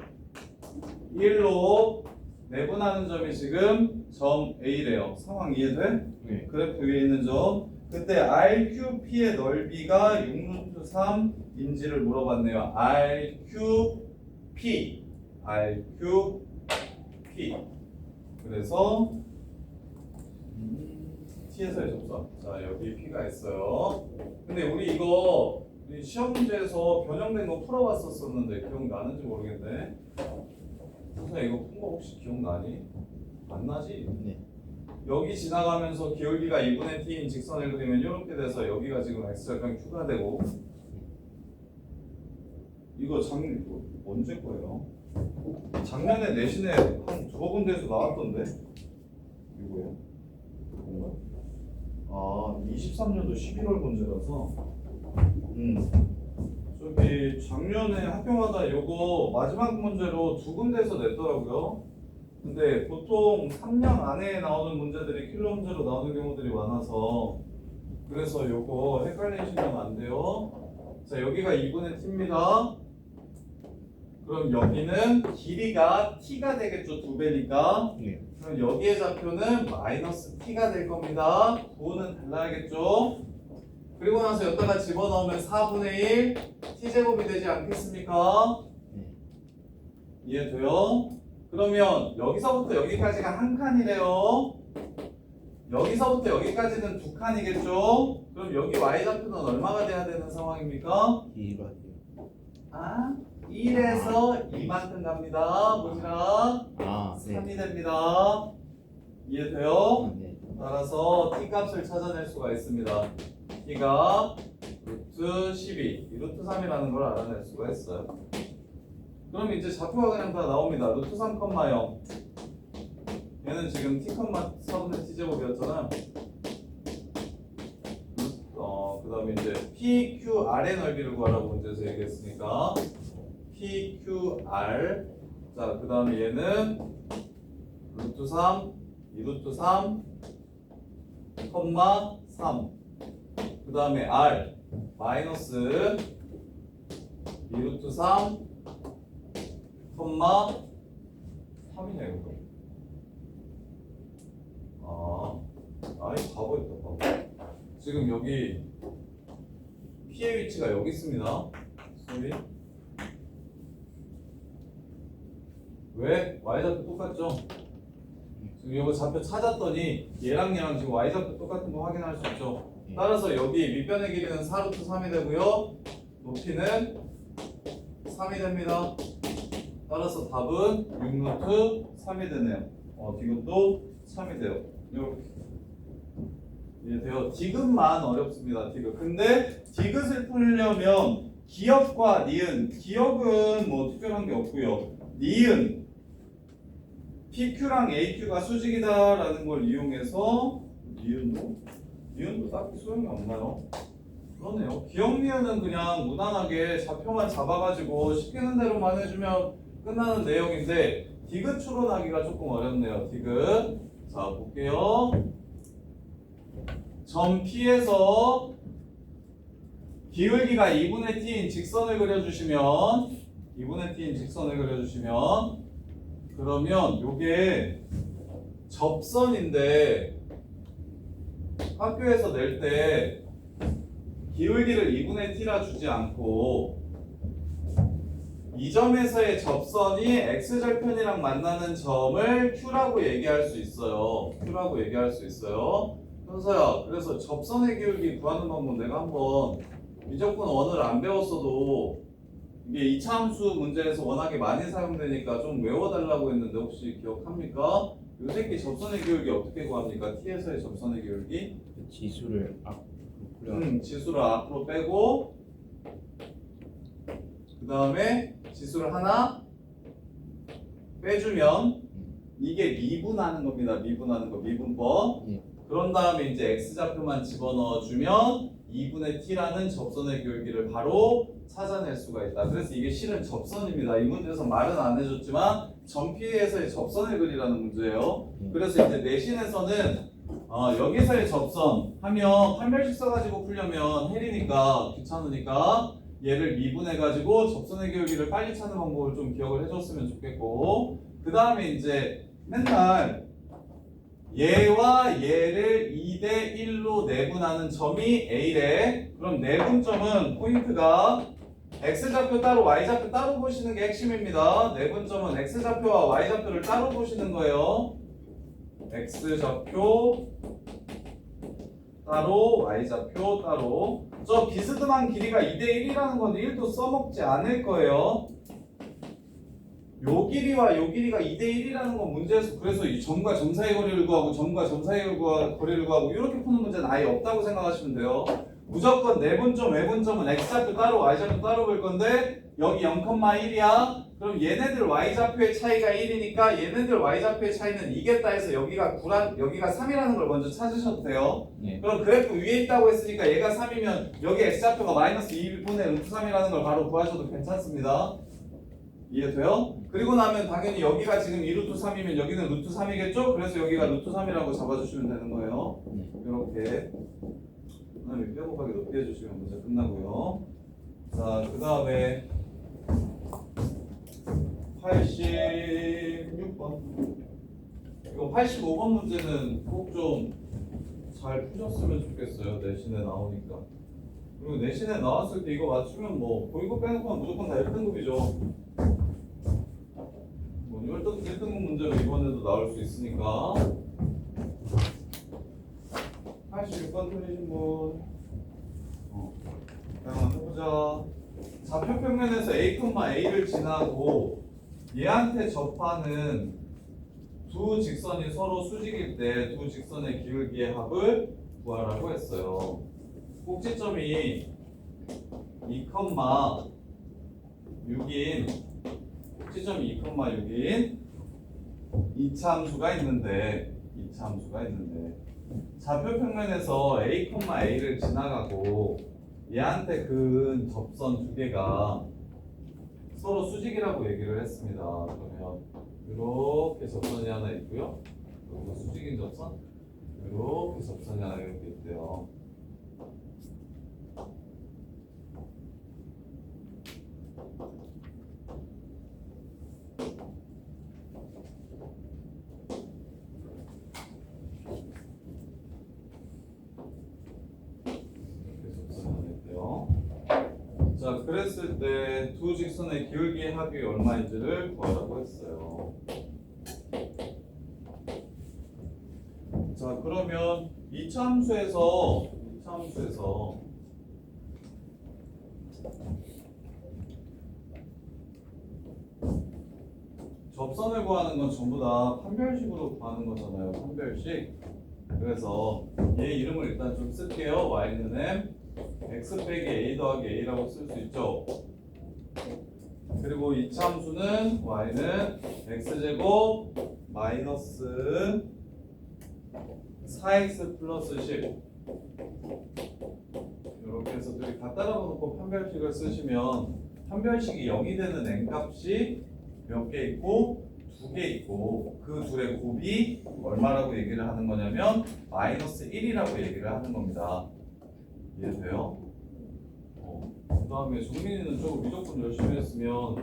A: 내분하는 점이 지금 점 A래요. 상황 이해돼?
B: 네.
A: 그래프 위에 있는 점. 그때 RQP의 넓이가 6루트 3인지를 물어봤네요. RQP 그래서 T에서의 접선. 자, 여기 P가 있어요. 근데 우리 이거 이 시험 문제에서 변형된 거 풀어봤었었는데 기억나는지 모르겠네. 선생님 이거 푼 거 혹시 기억나니? 안 나지?
D: 네.
A: 여기 지나가면서 기울기가 2분의 t인 직선을 그리면 이렇게 돼서 여기가 지금 x절편 q가 되고 이거 이거 언제 거예요? 작년에 내신에 한 두어 군데에서 나왔던데? 이거요? 뭔가? 아 23년도 11월 문제라서 저기 작년에 학교마다 요거 마지막 문제로 두 군데에서 냈더라고요. 근데 보통 3년 안에 나오는 문제들이 킬러 문제로 나오는 경우들이 많아서 그래서 요거 헷갈리시면 안 돼요. 자 여기가 2분의 t입니다. 그럼 여기는 길이가 t가 되겠죠. 2배니까.
D: 네.
A: 그럼 여기의 좌표는 마이너스 t가 될 겁니다. 구호는 달라야겠죠. 그리고 나서 여기다가 집어넣으면 4분의 1 t제곱이 되지 않겠습니까?
D: 네.
A: 이해돼요? 그러면 여기서부터 여기까지가 한 칸이래요. 여기서부터 여기까지는 두 칸이겠죠? 그럼 여기 y좌표는 얼마가 돼야 되는 상황입니까?
D: 2가
A: 아, 1에서 2만큼 갑니다. 보시라.
D: 아, 네.
A: 3이 됩니다. 이해돼요?
D: 네.
A: 따라서 t 값을 찾아낼 수가 있습니다. t가 루트 12, 이 루트 3이라는 걸 알아낼 수가 있어요. 그럼 이제 좌표가 그냥 다 나옵니다. 루트 3,0. 얘는 지금 t, 4분의 t제곱이었잖아요. 그 다음에 이제 PQR의 넓이를 구하라고 문제에서 얘기했으니까 PQR. 자, 그 다음에 얘는 루트 3, 2루트 3, 3. 그 다음에 R 마이너스 2루트 3, 3이네 이거. 아이 바보였다 바보. 지금 여기 P의 위치가 여기 있습니다. 소리. 왜? Y좌표 똑같죠? 지금 이거 좌표 찾았더니 얘랑 지금 Y좌표 똑같은 거 확인할 수 있죠? 따라서 여기 밑변의 길이는 4루트 3이 되고요. 높이는 3이 됩니다. 따라서 답은 6루트 3이 되네요. 디귿도 3이 돼요. 이렇게. 이해돼요? 디귿만 어렵습니다. 디귿. 근데 디귿을 풀려면 기역과 니은. 기역은 뭐 특별한 게 없고요. 니은. PQ랑 AQ가 수직이다라는 걸 이용해서 니은도 딱히 소용이 없나요? 그러네요. 기억 니은은 그냥 무난하게 좌표만 잡아가지고 시키는 대로만 해주면 끝나는 내용인데 디귿 추론하기가 조금 어렵네요. 디귿. 자 볼게요. 점 P에서 기울기가 2분의 t인 직선을 그려주시면 그러면 요게 접선인데 학교에서 낼 때 기울기를 2분의 t라 주지 않고 이 점에서의 접선이 x절편이랑 만나는 점을 q라고 얘기할 수 있어요. 현서야, 그래서 접선의 기울기 구하는 방법 내가 한번 미적분 원을 안 배웠어도 이게 2차 함수 문제에서 워낙에 많이 사용되니까 좀 외워달라고 했는데 혹시 기억합니까? 요 새끼 접선의 기울기 어떻게 구합니까? t에서의 접선의 기울기?
D: 지수를 앞으로
A: 지수를 앞으로 빼고 그 다음에 지수를 하나 빼주면 이게 미분하는 겁니다. 미분법. 그런 다음에 이제 x좌표만 집어넣어주면 2분의 t라는 접선의 기울기를 바로 찾아낼 수가 있다. 그래서 이게 실은 접선입니다. 이 문제에서 말은 안 해줬지만 점 P에서의 접선을 그리라는 문제예요. 그래서 이제 내신에서는 여기서의 접선 하면 판별식 써가지고 풀려면 헬이니까 귀찮으니까 얘를 미분해가지고 접선의 기울기를 빨리 찾는 방법을 좀 기억을 해줬으면 좋겠고, 그 다음에 이제 맨날 얘와 얘를 2대 1로 내분하는 점이 A래. 그럼 내분점은 포인트가 X좌표 따로 Y좌표 따로 보시는 게 핵심입니다. 내분점은 X좌표와 Y좌표를 따로 보시는 거예요. X좌표 따로 y좌표 따로. 저 비스듬한 길이가 2대1이라는 건 1도 써먹지 않을 거예요. 요 길이와 요 길이가 2대1이라는 건 문제에서 그래서 이 점과 점 사이 거리를 구하고 점과 점 사이 거리를 구하고 이렇게 푸는 문제는 아예 없다고 생각하시면 돼요. 무조건 내분점 외분점은 x좌표 따로 y좌표 따로 볼 건데 여기 0,1이야. 그럼 얘네들 y좌표의 차이가 1이니까 얘네들 y좌표의 차이는 이겠다 해서 여기가 9란 여기가 3이라는 걸 먼저 찾으셔도 돼요.
D: 네.
A: 그럼 그래프 위에 있다고 했으니까 얘가 3이면 여기 x좌표가 마이너스 2분의 루트 3이라는 걸 바로 구하셔도 괜찮습니다. 이해돼요? 그리고 나면 당연히 여기가 지금 2루트 3이면 여기는 루트 3이겠죠? 그래서 여기가 루트 3이라고 잡아주시면 되는 거예요. 이렇게 그다음에 빼 곱하기 높이 해주시면 문제 끝나고요. 자, 그 다음에 86번 이거 85번 문제는 꼭 좀 잘 푸셨으면 좋겠어요. 내신에 나오니까. 그리고 내신에 나왔을 때 이거 맞추면 뭐 보이고 빼놓고 무조건 다 1등급이죠. 뭐 1등급 문제로 이번에도 나올 수 있으니까. 86번 틀리신 분 한번 해보자. 좌표 평면에서 a,a를 지나고 얘한테 접하는 두 직선이 서로 수직일 때 두 직선의 기울기의 합을 구하라고 했어요. 꼭지점이 2,6인 꼭지점이 2,6인 이차함수가 있는데 좌표 평면에서 a,a를 지나가고 얘한테 그은 접선 두 개가 서로 수직이라고 얘기를 했습니다. 그러면 이렇게 접선이 하나 있고요. 그리고 수직인 접선 이렇게 접선이 하나 이렇게 있대요. 자, 그랬을 때 두 직선의 기울기의 합이 얼마인지를 구하라고 했어요. 자, 그러면 이차함수에서 접선을 구하는 건 전부 다 판별식으로 구하는 거잖아요. 판별식. 그래서 얘 이름을 일단 좀 쓸게요. y는 m x 빼기 a 더하기 a라고 쓸 수 있죠. 그리고 이차함수는 y는 x제곱 마이너스 4x 플러스 10 이렇게 해서 둘이 다 따라놓고 판별식을 쓰시면 판별식이 0이 되는 n값이 몇 개 있고 2개 있고 그 둘의 곱이 얼마라고 얘기를 하는 거냐면 마이너스 1이라고 얘기를 하는 겁니다. 이해돼요? 그 다음에 종민이는 저거 무조건 열심히 했으면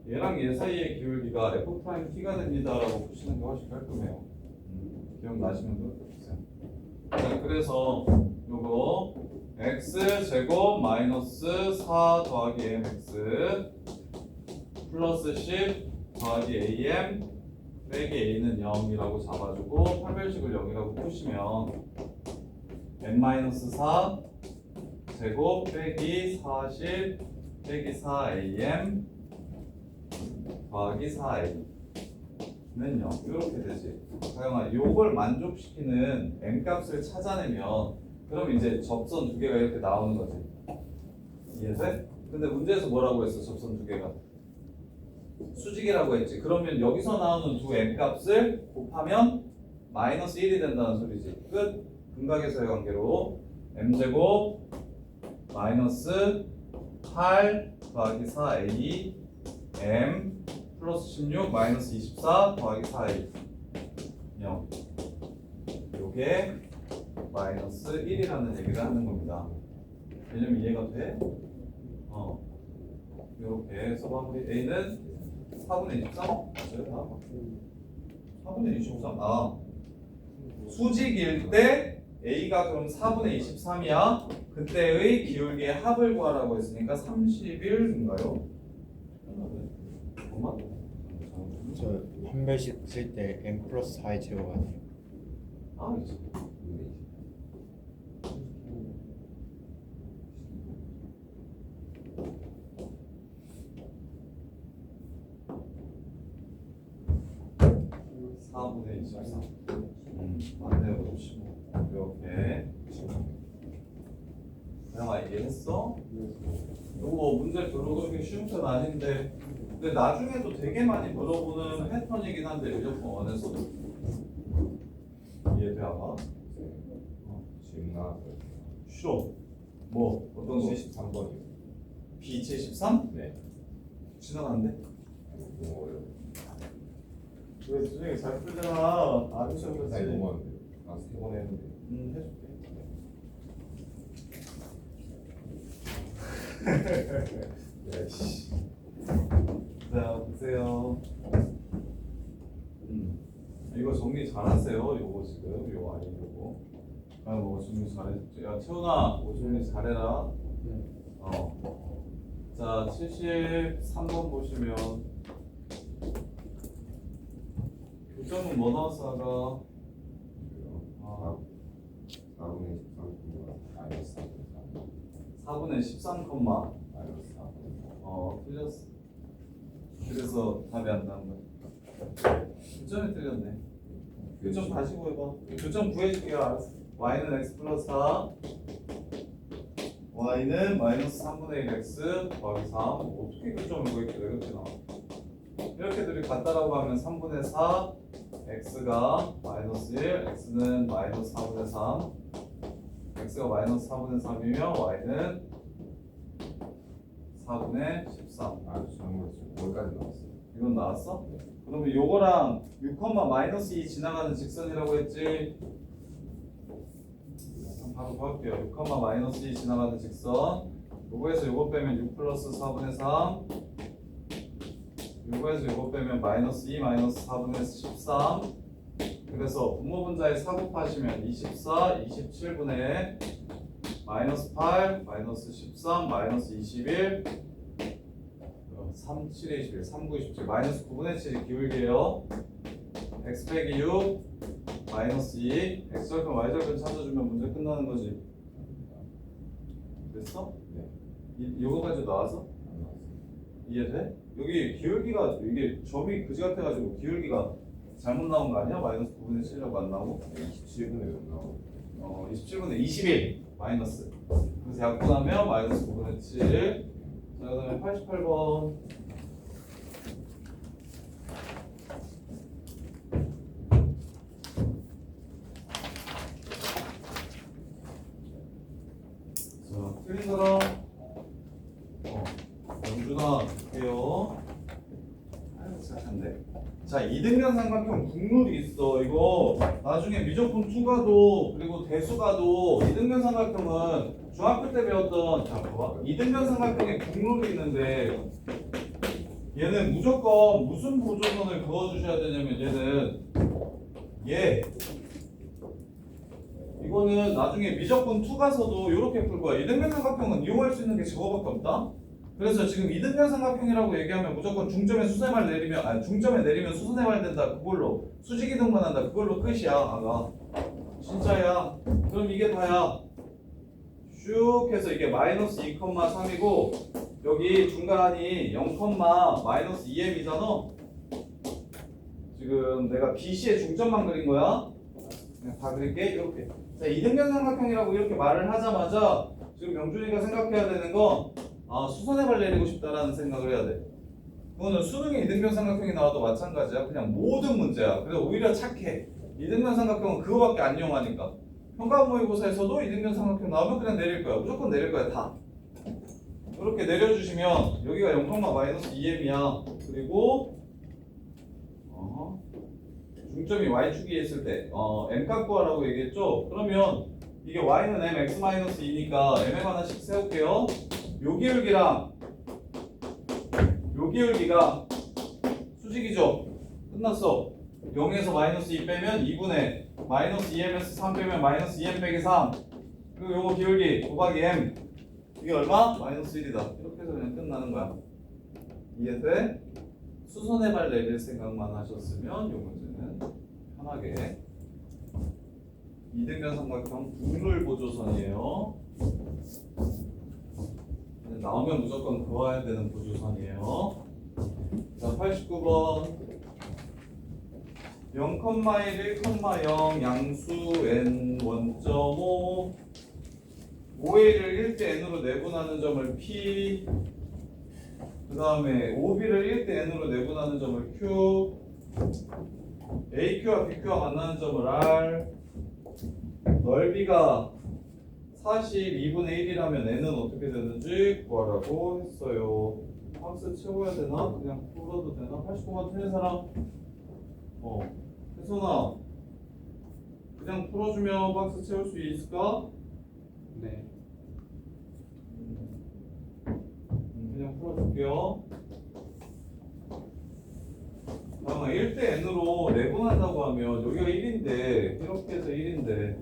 A: 얘랑 얘 사이의 기울기가 F'T가 됩니다 라고 푸시는 게 훨씬 깔끔해요. 기억나시면 그렇게 푸세요. 자, 그래서 요거 x제곱 마이너스 4 더하기 mx 플러스 10 더하기 am 빼기 a는 0이라고 잡아주고 판별식을 0이라고 푸시면 n-4 제곱 빼기 40 빼기 4am 더하기 4a는 0 이렇게 되지. 다영아, 요걸 만족시키는 n값을 찾아내면 그럼 이제 접선 두 개가 이렇게 나오는 거지. 이해돼? 근데 문제에서 뭐라고 했어? 접선 두 개가 수직이라고 했지. 그러면 여기서 나오는 두 n값을 곱하면 마이너스 1이 된다는 소리지. 끝. 근각에서의 관계로 m제곱 마이너스 8 더하기 4a m 플러스 16 마이너스 24 더하기 4a 0 요게 마이너스 1이라는 얘기를 하는 겁니다. 개념 이해가 돼? 이렇게 해서 마무리. a는 4분의 23? 맞아요? 4분의 23. 수직일 때 a가 그럼 4분의 23이야. 그때의 기울기의 합을 구하라고 했으니까 31인가요? 잠깐만.
D: 저 판별식 쓸 때 n 플러스 4의 제곱 아니에요?
A: 아 이제 사분의 23. 맞네요. 15. 이렇게. 그냥 이해했어? 요거 문제 별로 그렇게 쉬운 편 아닌데, 근데 나중에도 되게 많이 물어보는 패턴이긴 한데 무조건 원에서도 이해돼 아마?
C: 지금 나왔어요.
A: 쉬워. 뭐 어떤 거?
C: 73번이요.
A: B73?
C: 네.
A: 지나갔는데?
C: 너무 어려워.
A: 왜 수정이 잘 풀잖아. 안
C: 아니
A: 쉬어보지.
C: 너무 어려운데. 한3번 했는데.
A: 해줄게.
C: 야 씨.
A: 자, 보세요. 이거 정리 잘하세요. 요거 지금 요 아이 요거. 아, 뭐 정리 잘해줬지. 야, 채훈아, 뭐 정리 잘해라. 자, 73번 보시면 교점은 뭐 나왔어, 아까? 아,
C: 4분의 13 마이너스
A: 4분의 13,
C: 마이너스 4.
A: 틀렸어. 그래서 답이 안 나온 거야. 교점이 틀렸네. 교점 다시 구해봐. 교점 구해줄게요. 알았어. y는 x 플러스 4, y는 마이너스 3분의 1 x 더하기 3. 어떻게 교점을 구했길래 이렇게 나와? 이렇게 둘이 같다라고 하면 3분의 4, x가 마이너스 1, x는 마이너스 4분의 3, x가 마이너스 4분의 3이며 y는 4분의 13.
C: 아 잘못했어요. 거기까지 나왔어요.
A: 이건 나왔어? 그러면 요거랑 6, 마이너스 2 지나가는 직선이라고 했지? 바로 볼게요. 6, 마이너스 2 지나가는 직선. 요거에서 요거 빼면 6 플러스 4분의 3. 요거에서 요거 빼면 마이너스 2 마이너스 4분의 13. 그래서 분모분자에 4 곱하시면 24, 27분의 마이너스 8, 마이너스 13, 마이너스 21, 3, 7에 21, 3, 9, 27, 마이너스 9분의 7이 기울기예요. x 빼기 6, 마이너스 2, x절편, y절편 찾아주면 문제 끝나는 거지. 됐어?
C: 네.
A: 이거 가지고 나와서?
C: 안 나왔어요.
A: 이해돼? 여기 기울기가, 이게 점이 그지 같아가지고 기울기가 잘못 나온 거 아니야? 마이너스 9분의 7이라고 안 나오고?
C: 27분에 못 나오고.
A: 27분의 21 마이너스. 그래서 약분하면 마이너스 9분의 7. 자, 그 다음에 88번. 자, 틀린 사람. 영준아, 볼게요. 아유, 착한데. 자, 이등변 삼각형 국룰이 있어. 이거 나중에 미적분 투가도 그리고 대수가도 이등변 삼각형은 중학교 때 배웠던, 자 봐봐, 이등변 삼각형에 국룰이 있는데 얘는 무조건 무슨 보조선을 그어주셔야 되냐면 얘는 이거는 나중에 미적분 투 가서도 이렇게 풀 거야. 이등변 삼각형은 이용할 수 있는 게 저거밖에 없다. 그래서 지금 이등변 삼각형이라고 얘기하면 무조건 중점에 수선의 내리면, 아니 중점에 내리면 수선의 발 된다. 그걸로 수직 이동만 한다. 그걸로 끝이야. 아가 진짜야. 그럼 이게 다야. 쭉 해서 이게 마이너스 2,3이고 여기 중간이 0, 마이너스 2m이잖아. 지금 내가 BC의 중점만 그린 거야. 그냥 다 그릴게. 이렇게. 자, 이등변 삼각형이라고 이렇게 말을 하자마자 지금 명준이가 생각해야 되는 건 수선의 발 내리고 싶다라는 생각을 해야 돼. 그거는 수능에 이등변 삼각형이 나와도 마찬가지야. 그냥 모든 문제야. 그래서 오히려 착해. 이등변 삼각형은 그거밖에 안 이용하니까. 평가 모의고사에서도 이등변 삼각형 나오면 그냥 내릴 거야. 무조건 내릴 거야. 다. 이렇게 내려주시면 여기가 0, 마이너스 2m이야. 그리고 중점이 y축에 있을 때 m값 구하라고 얘기했죠. 그러면 이게 y는 m, x 마이너스 2니까 m에 관한식 세울게요. 요 기울기랑 요 기울기가 수직이죠. 끝났어. 0에서 마이너스 2 빼면 2분의 마이너스 2m에서 3 빼면 마이너스 2m 빼기 3. 그리고 요거 기울기 곱하기 m. 이게 얼마? 마이너스 1이다. 이렇게 해서 그냥 끝나는 거야. 이해돼? 수선의 발 내릴 생각만 하셨으면 이 문제는 편하게 2등변 삼각형 국룰 보조선이에요. 나오면 무조건 그어야 되는 보조선이에요. 자, 89번 0,1, 1,0 양수 n 원점 5 5a를 1대 n으로 내분하는 점을 p 그 다음에 5b를 1대 n으로 내분하는 점을 q aq와 bq가 만나는 점을 r 넓이가 42분의 1이라면 n은 어떻게 되는지 구하라고 했어요. 박스 채워야 되나? 그냥 풀어도 되나? 89번 틀린 사람? 혜선아 그냥 풀어주면 박스 채울 수 있을까?
B: 네.
A: 그냥 풀어줄게요. 그러면 1대 n으로 내분한다고 하면 여기가 1인데 이렇게 해서 1인데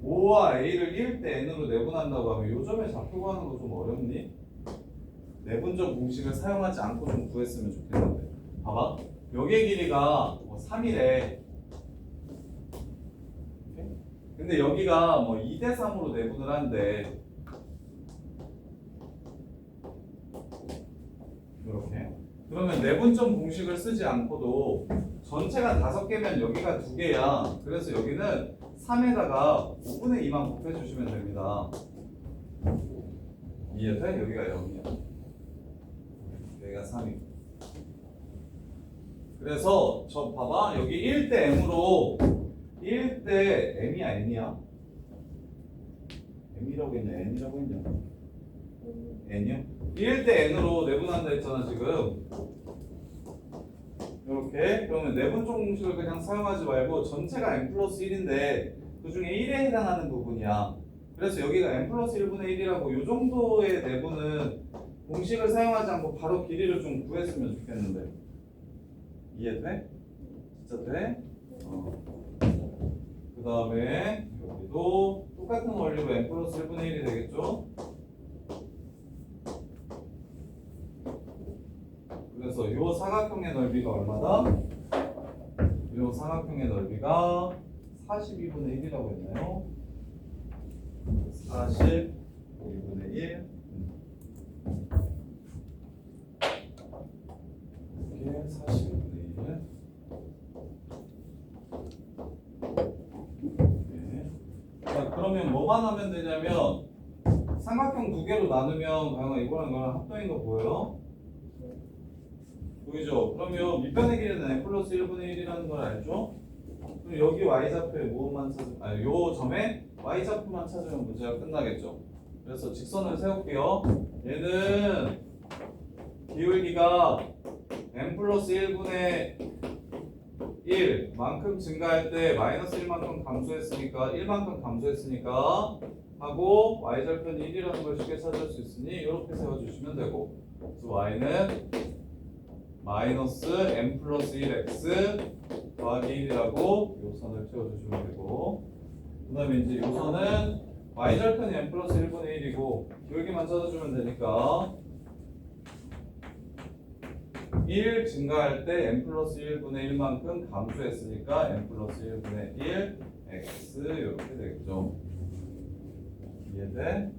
A: 5와 a를 1대 n으로 내분한다고 하면 이 점의 좌표 구하는 거 좀 어렵니? 내분적 공식을 사용하지 않고 좀 구했으면 좋겠는데 봐봐 여기의 길이가 3이래 근데 여기가 2대 3으로 내분을 한대 이렇게 그러면 내분점 공식을 쓰지 않고도 전체가 5개면 여기가 2개야 그래서 여기는 3에다가 5분의 2만 곱해주시면 됩니다 이해돼? 여기가 0이야 여기가 3이고 그래서 저 봐봐 여기 1대 m으로 1대 m이야 n이야? m이라고 했냐 n이라고 했냐 n이요? 1대 n으로 내분한다 했잖아 지금 이렇게 그러면 내분적 공식을 그냥 사용하지 말고 전체가 n 플러스 1인데 그 중에 1에 해당하는 부분이야 그래서 여기가 n 플러스 1분의 1이라고 이 정도의 내분은 공식을 사용하지 않고 바로 길이를 좀 구했으면 좋겠는데 이해돼? 진짜 돼? 그 다음에 여기도 똑같은 원리로 n 플러스 1분의 1이 되겠죠? 그래서 이 사각형의 넓이가 얼마다? 이 사각형의 넓이가 42분의 1이라고 했나요? 42분의 1 이렇게 42분의 1 네. 자 그러면 뭐만 하면 되냐면 삼각형 2개로 나누면 과연 이거랑 이거랑 합동인 거 보여요? 보이죠? 그러면 밑변의 길이는 n 플러스 1분의 1이라는 걸 알죠? 그럼 여기 y좌표의 무엇만 찾으면 아니 요 점에 y좌표만 찾으면 문제가 끝나겠죠? 그래서 직선을 세울게요. 얘는 기울기가 n 플러스 1분의 1만큼 증가할 때 마이너스 1만큼 감소했으니까 1만큼 감소했으니까 하고 y절편 1이라는 걸 쉽게 찾을 수 있으니 이렇게 세워주시면 되고 그래서 y는 마이너스 n 플러스 1x 더하기 1이라고 요 선을 채워주시면 되고 그 다음에 이제 요 선은 y절편이 n 플러스 1분의 1이고 기울기만 찾아주면 되니까 1 증가할 때 n 플러스 1분의 1만큼 감소했으니까 n 플러스 1분의 1 x 이렇게 되겠죠. 이해돼?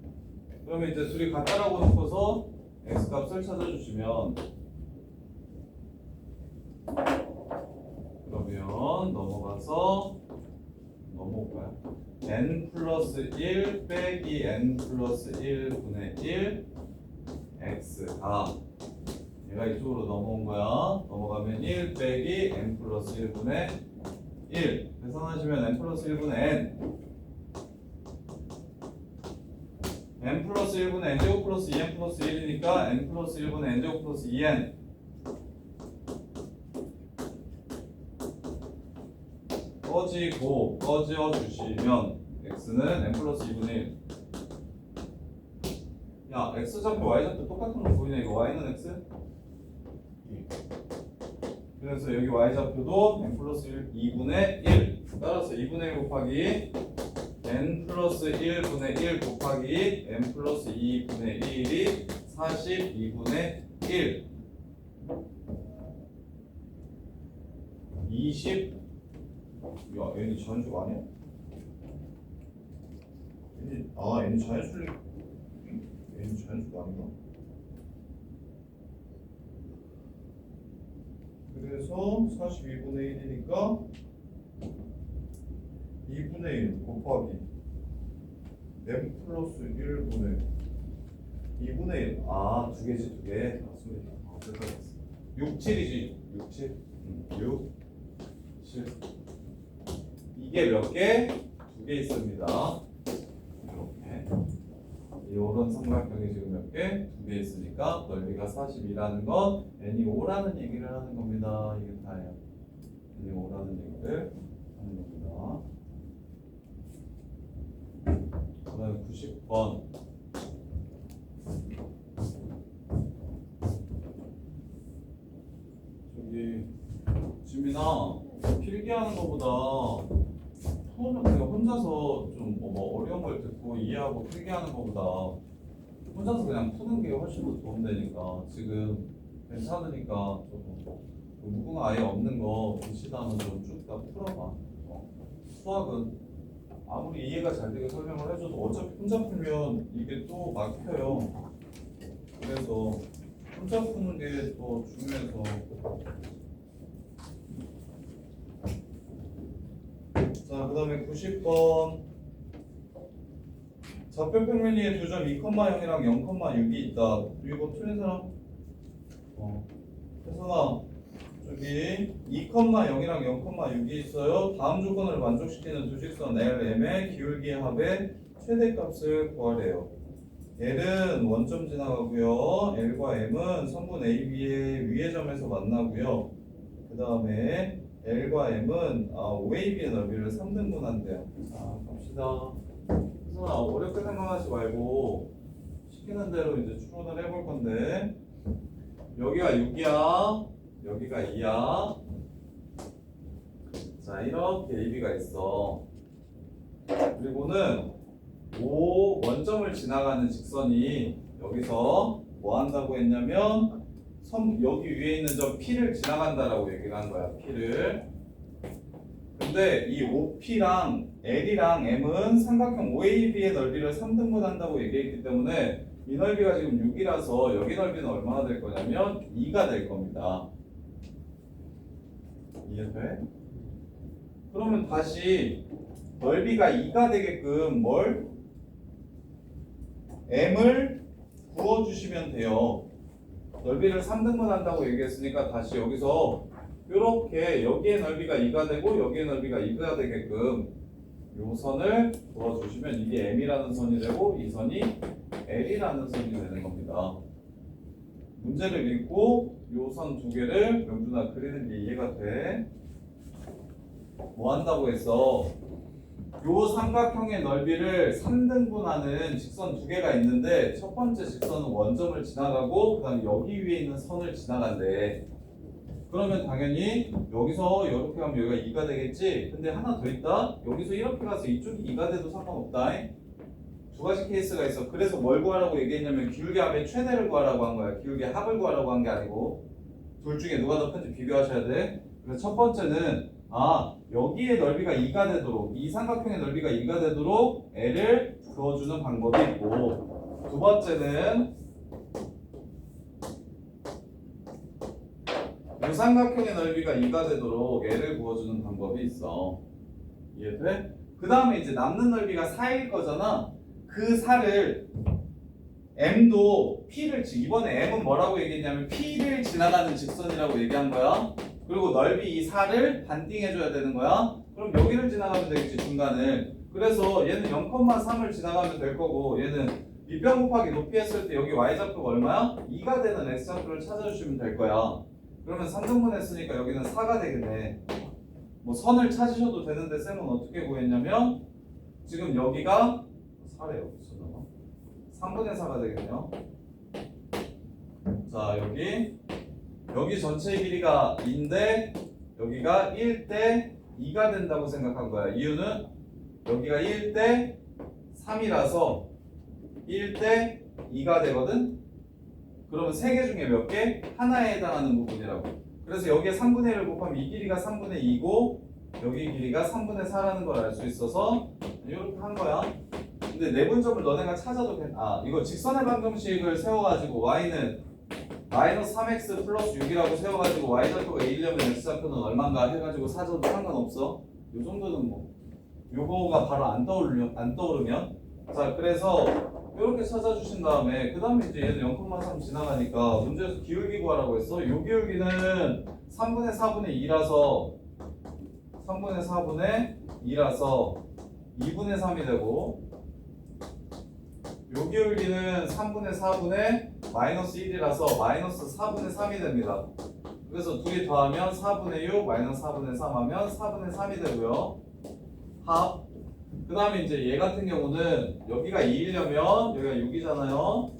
A: 그러면 이제 둘이 같다라고 놓고서 x 값을 찾아주시면 그러면 넘어가서 넘어올까요? n 플러스 1 빼기 n 플러스 1분의 1 x가 얘가 이쪽으로 넘어온 거야. 넘어가면 1 빼기 n 플러스 1분의 1 계산하시면 n 플러스 1분의 n 플러스 1분의 n제곱 플러스 2n 플러스 1이니까 n 플러스 1분의 n제곱 플러스 2n 꺼지어 주시면 x는 n 플러스 2분의 1 야, x좌표 y좌표 똑같은 거 보이네. 이거 y는 x? 그래서 여기 y좌표도 n 플러스 2분의 1 따라서 2분의 1 곱하기 n 플러스 1분의 1 곱하기 n 플러스 2분의 1이 42분의 1 20. 야, n이 자연수가 아니야? n이 자연수를 n이 자연수가 아닌가? 그래서 42분의 1이니까 2분의 1 곱하기 n 플러스 1분의 2분의 1. 아, 두 개지, 두 개. 아, 소리. 아, 그래서 6, 7이지. 6, 7. 6, 7. 이게 몇 개? 두 개 있습니다. 이렇게. 이런 삼각형이 지금 몇 개? 두 개 있으니까 넓이가 40이라는 건 n이 5라는 얘기를 하는 겁니다. 이게 다예요. n이 5라는 얘기를 하는 겁니다. 그다음에 90번. 저기 지민아, 필기하는 것보다 푸는 내가 혼자서 좀 뭐 어려운 걸 듣고 이해하고 필기하는 것보다 혼자서 그냥 푸는 게 훨씬 더 도움되니까 지금 괜찮으니까 조금 그 무궁화 아예 없는 거 글씨단은 좀 쭉 다 풀어봐. 수학은 아무리 이해가 잘 되게 설명을 해줘도 어차피 혼자 풀면 이게 또 막혀요. 그래서 혼자 푸는 게 더 중요해서. 자, 그 다음에 90번. 좌표 평면이의 두 점 2,0이랑 0,6이 있다. 이거 틀린 사람? 혜선아, 저기 2,0이랑 0,6이 있어요. 다음 조건을 만족시키는 두 직선 LM의 기울기의 합의 최대값을 구하래요. L은 원점 지나가고요. L과 M은 선분 AB의 위의 점에서 만나고요. 그 다음에 L과 M은 OAB의 넓이를 3등분한대요. 자, 갑시다. 그래서 어렵게 생각하지 말고 시키는 대로 이제 추론을 해볼 건데, 여기가 6이야, 여기가 2야. 자, 이렇게 AB가 있어. 그리고는 O 원점을 지나가는 직선이 여기서 뭐 한다고 했냐면 여기 위에 있는 점 P를 지나간다라고 얘기를 한 거야. P를. 근데 이 OP랑 L이랑 M은 삼각형 OAB의 넓이를 3등분 한다고 얘기했기 때문에 이 넓이가 지금 6이라서 여기 넓이는 얼마나 될 거냐면 2가 될 겁니다. 이해돼? 그러면 다시 넓이가 2가 되게끔 뭘? M을 구워주시면 돼요. 넓이를 3등분 한다고 얘기했으니까 다시 여기서 이렇게 여기의 넓이가 2가 되고 여기의 넓이가 2가 되게끔 이 선을 그어주시면 이게 M이라는 선이 되고 이 선이 L이라는 선이 되는 겁니다. 문제를 읽고 이 선 두 개를 명준아 그리는 게 이해가 돼? 뭐 한다고 했어? 요 삼각형의 넓이를 3등분하는 직선 두 개가 있는데 첫 번째 직선은 원점을 지나가고 그 다음에 여기 위에 있는 선을 지나간대. 그러면 당연히 여기서 이렇게 가면 여기가 2가 되겠지? 근데 하나 더 있다? 여기서 이렇게 가서 이쪽이 2가 돼도 상관없다. 두 가지 케이스가 있어. 그래서 뭘 구하라고 얘기했냐면 기울기 합의 최대를 구하라고 한 거야. 기울기 합을 구하라고 한 게 아니고 둘 중에 누가 더 큰지 비교하셔야 돼. 그래서 첫 번째는 여기의 넓이가 2가 되도록 이 삼각형의 넓이가 2가 되도록 L을 그어주는 방법이 있고 두 번째는 이 삼각형의 넓이가 2가 되도록 L을 구어주는 방법이 있어. 이해돼? 그 다음에 이제 남는 넓이가 4일 거잖아. 그 4를 M도 P를 이번에 M은 뭐라고 얘기했냐면 P를 지나가는 직선이라고 얘기한 거야. 그리고 넓이 이 4를 반띵해줘야 되는 거야. 그럼 여기를 지나가면 되겠지, 중간을. 그래서 얘는 0,3을 지나가면 될 거고 얘는 밑변 곱하기 높이 했을 때 여기 y좌표가 얼마야? 2가 되는 x좌표를 찾아주시면 될 거야. 그러면 3등분 했으니까 여기는 4가 되겠네. 뭐 선을 찾으셔도 되는데 쌤은 어떻게 구했냐면 지금 여기가 4래요. 3분의 4가 되겠네요. 자, 여기 전체의 길이가 2인데 여기가 1대 2가 된다고 생각한 거야. 이유는 여기가 1대 3이라서 1대 2가 되거든. 그러면 3개 중에 몇 개? 하나에 해당하는 부분이라고. 그래서 여기에 3분의 1을 곱하면 이 길이가 3분의 2고 여기 길이가 3분의 4라는 걸 알 수 있어서 이렇게 한 거야. 근데 내분점을 너네가 찾아도 이거 직선의 방정식을 세워가지고 y는 마이너스 3x 플러스 6이라고 세워가지고 y좌표가 1이려면 x좌표는 얼마인가 해가지고 사줘도 상관없어. 요 정도는 뭐 요거가 바로 안 떠오르면 자 그래서 이렇게 찾아주신 다음에 그 다음에 이제 얘는 0,3 지나가니까 문제에서 기울기 구하라고 했어. 요 기울기는 3분의 4분의 2라서 3분의 4분의 2라서 2분의 3이 되고 요 기울기는 3분의 4분의 마이너스 1이라서 마이너스 4분의 3이 됩니다. 그래서 둘이 더하면 4분의 6 마이너스 4분의 3 하면 4분의 3이 되고요. 합. 그 다음에 이제 얘 같은 경우는 여기가 2이려면 여기가 6이잖아요.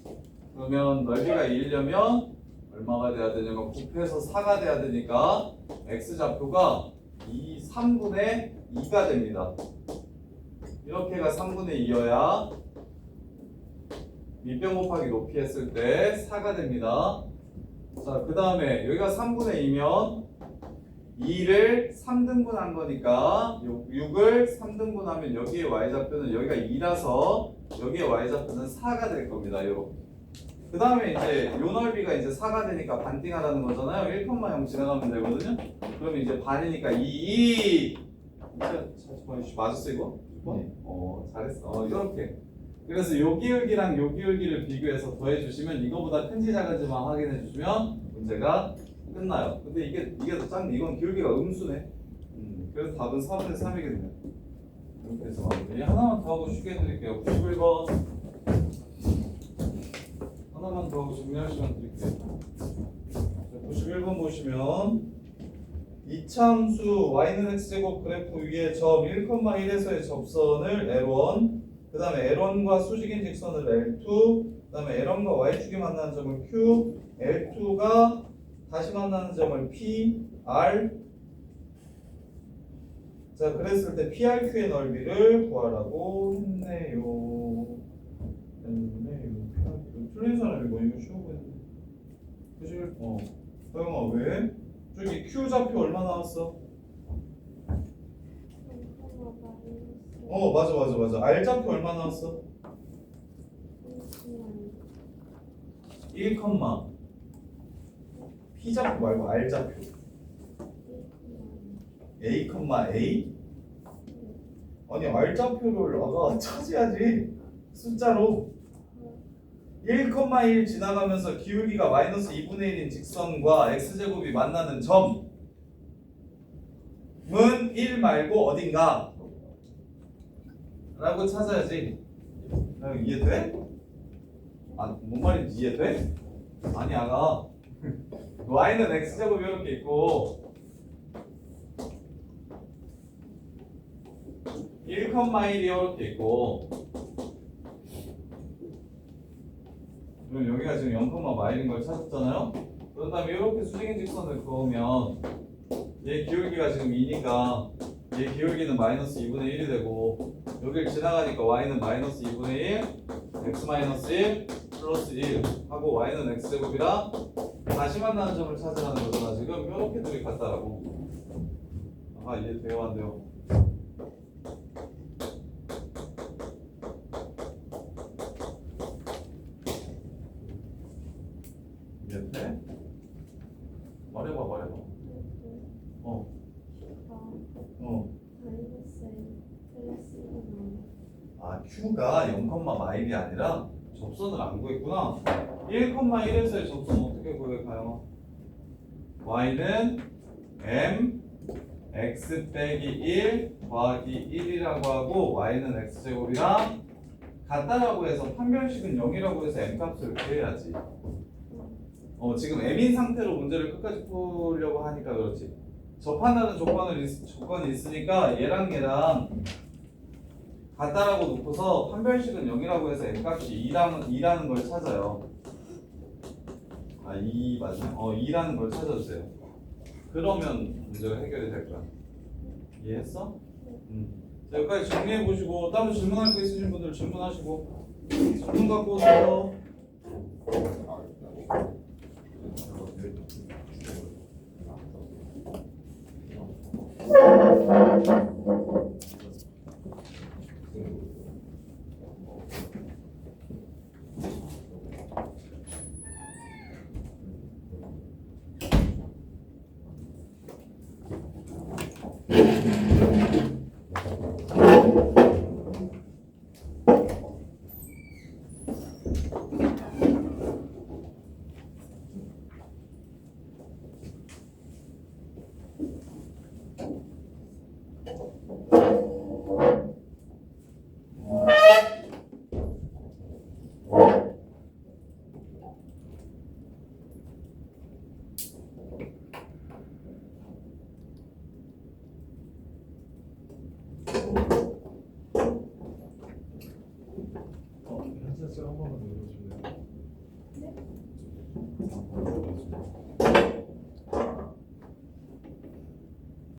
A: 그러면 넓이가 2이려면 얼마가 돼야 되냐면 곱해서 4가 돼야 되니까 x좌표가 3분의 2가 됩니다. 이렇게가 3분의 2여야 밑변 곱하기 높이 했을 때 4가 됩니다. 자, 그 다음에 여기가 3분의 2면 2를 3등분한 거니까 6을 3등분하면 여기에 y좌표는 여기가 2라서 여기에 y좌표는 4가 될 겁니다. 그 다음에 이제 요 넓이가 이제 4가 되니까 반띵하라는 거잖아요. 1,0 지나가면 되거든요. 그러면 이제 반이니까 2 맞았어 이거?
B: 네.
A: 잘했어. 이렇게. 그래서 요 기울기랑 요 기울기를 비교해서 더해주시면 이거보다 큰지 작은지만 확인해주시면 문제가 끝나요. 근데 이게 더 작네. 이건 기울기가 음수네. 그래서 답은 4분의 3이겠네요. 이렇게 해서 마무리. 하나만 더 하고 쉽게 해드릴게요. 91번. 하나만 더 하고 정리할 시간 드릴게요. 91번 보시면 이차함수 y는 x제곱 그래프 위에 점 1,1에서의 접선을 L1 그 다음에 L1과 수직인 직선을 L2 그 다음에 L1과 y축이 만나는 점을 Q L2가 다시 만나는 점을 P, R 자 그랬을 때 PRQ의 넓이를 구하라고 했네요. 틀린 사람이 뭐 이거 쉬워 보이는데 그치? 서영아 왜? 저기 Q좌표 얼마 나왔어? 맞아 R좌표 얼마 나왔어? 1, P좌표 말고 R좌표 A, A? 아니 R좌표를 아가 찾아야지 숫자로 1,1 지나가면서 기울기가 마이너스 2분의 1인 직선과 x제곱이 만나는 점은 1 말고 어딘가 라고 찾아야지. 이해돼? 뭔 말인지 이해돼? 아니 아가 y는 x제곱이 이렇게 있고 1,1이 이렇게 있고 그럼 여기가 지금 0,마일인 걸 찾았잖아요? 그런 다음에 이렇게 수직인 직선을 그으면 얘 기울기가 지금 2니까 얘 기울기는 마이너스 2분의 1이 되고 여기를 지나가니까 y는 마이너스 2분의 1 x 마이너스 1 플러스 1 하고 y는 x제곱이라 다시 만나는 점을 찾으라는 거잖아. 지금 이렇게 둘이 같다라고. 이해돼요? 안 돼요? 이해돼? 말해봐. Q가 0,마일이 아니라 접선을 안 구했구나. 1,1에서의 접선 어떻게 구해 가요? y는 m x 빼기 1 더하기 1이라고 하고 y는 x제곱이랑 같다라고 해서 판별식은 0이라고 해서 m 값을 구해야지. 지금 m인 상태로 문제를 끝까지 풀려고 하니까 그렇지. 접한다는 조건이 있으니까 얘랑 같다라고 놓고서 판별식은 0이라고 해서 m값이 2라는 걸 찾아요. 2 맞네? 2라는 걸 찾아주세요. 그러면 문제가 해결이 될 거야. 이해했어? 자, 여기까지 정리해보시고 따로 질문할 거 있으신 분들 질문하시고 질문 갖고 오세요.
E: 한 번만 눌러주실래요?
A: 네.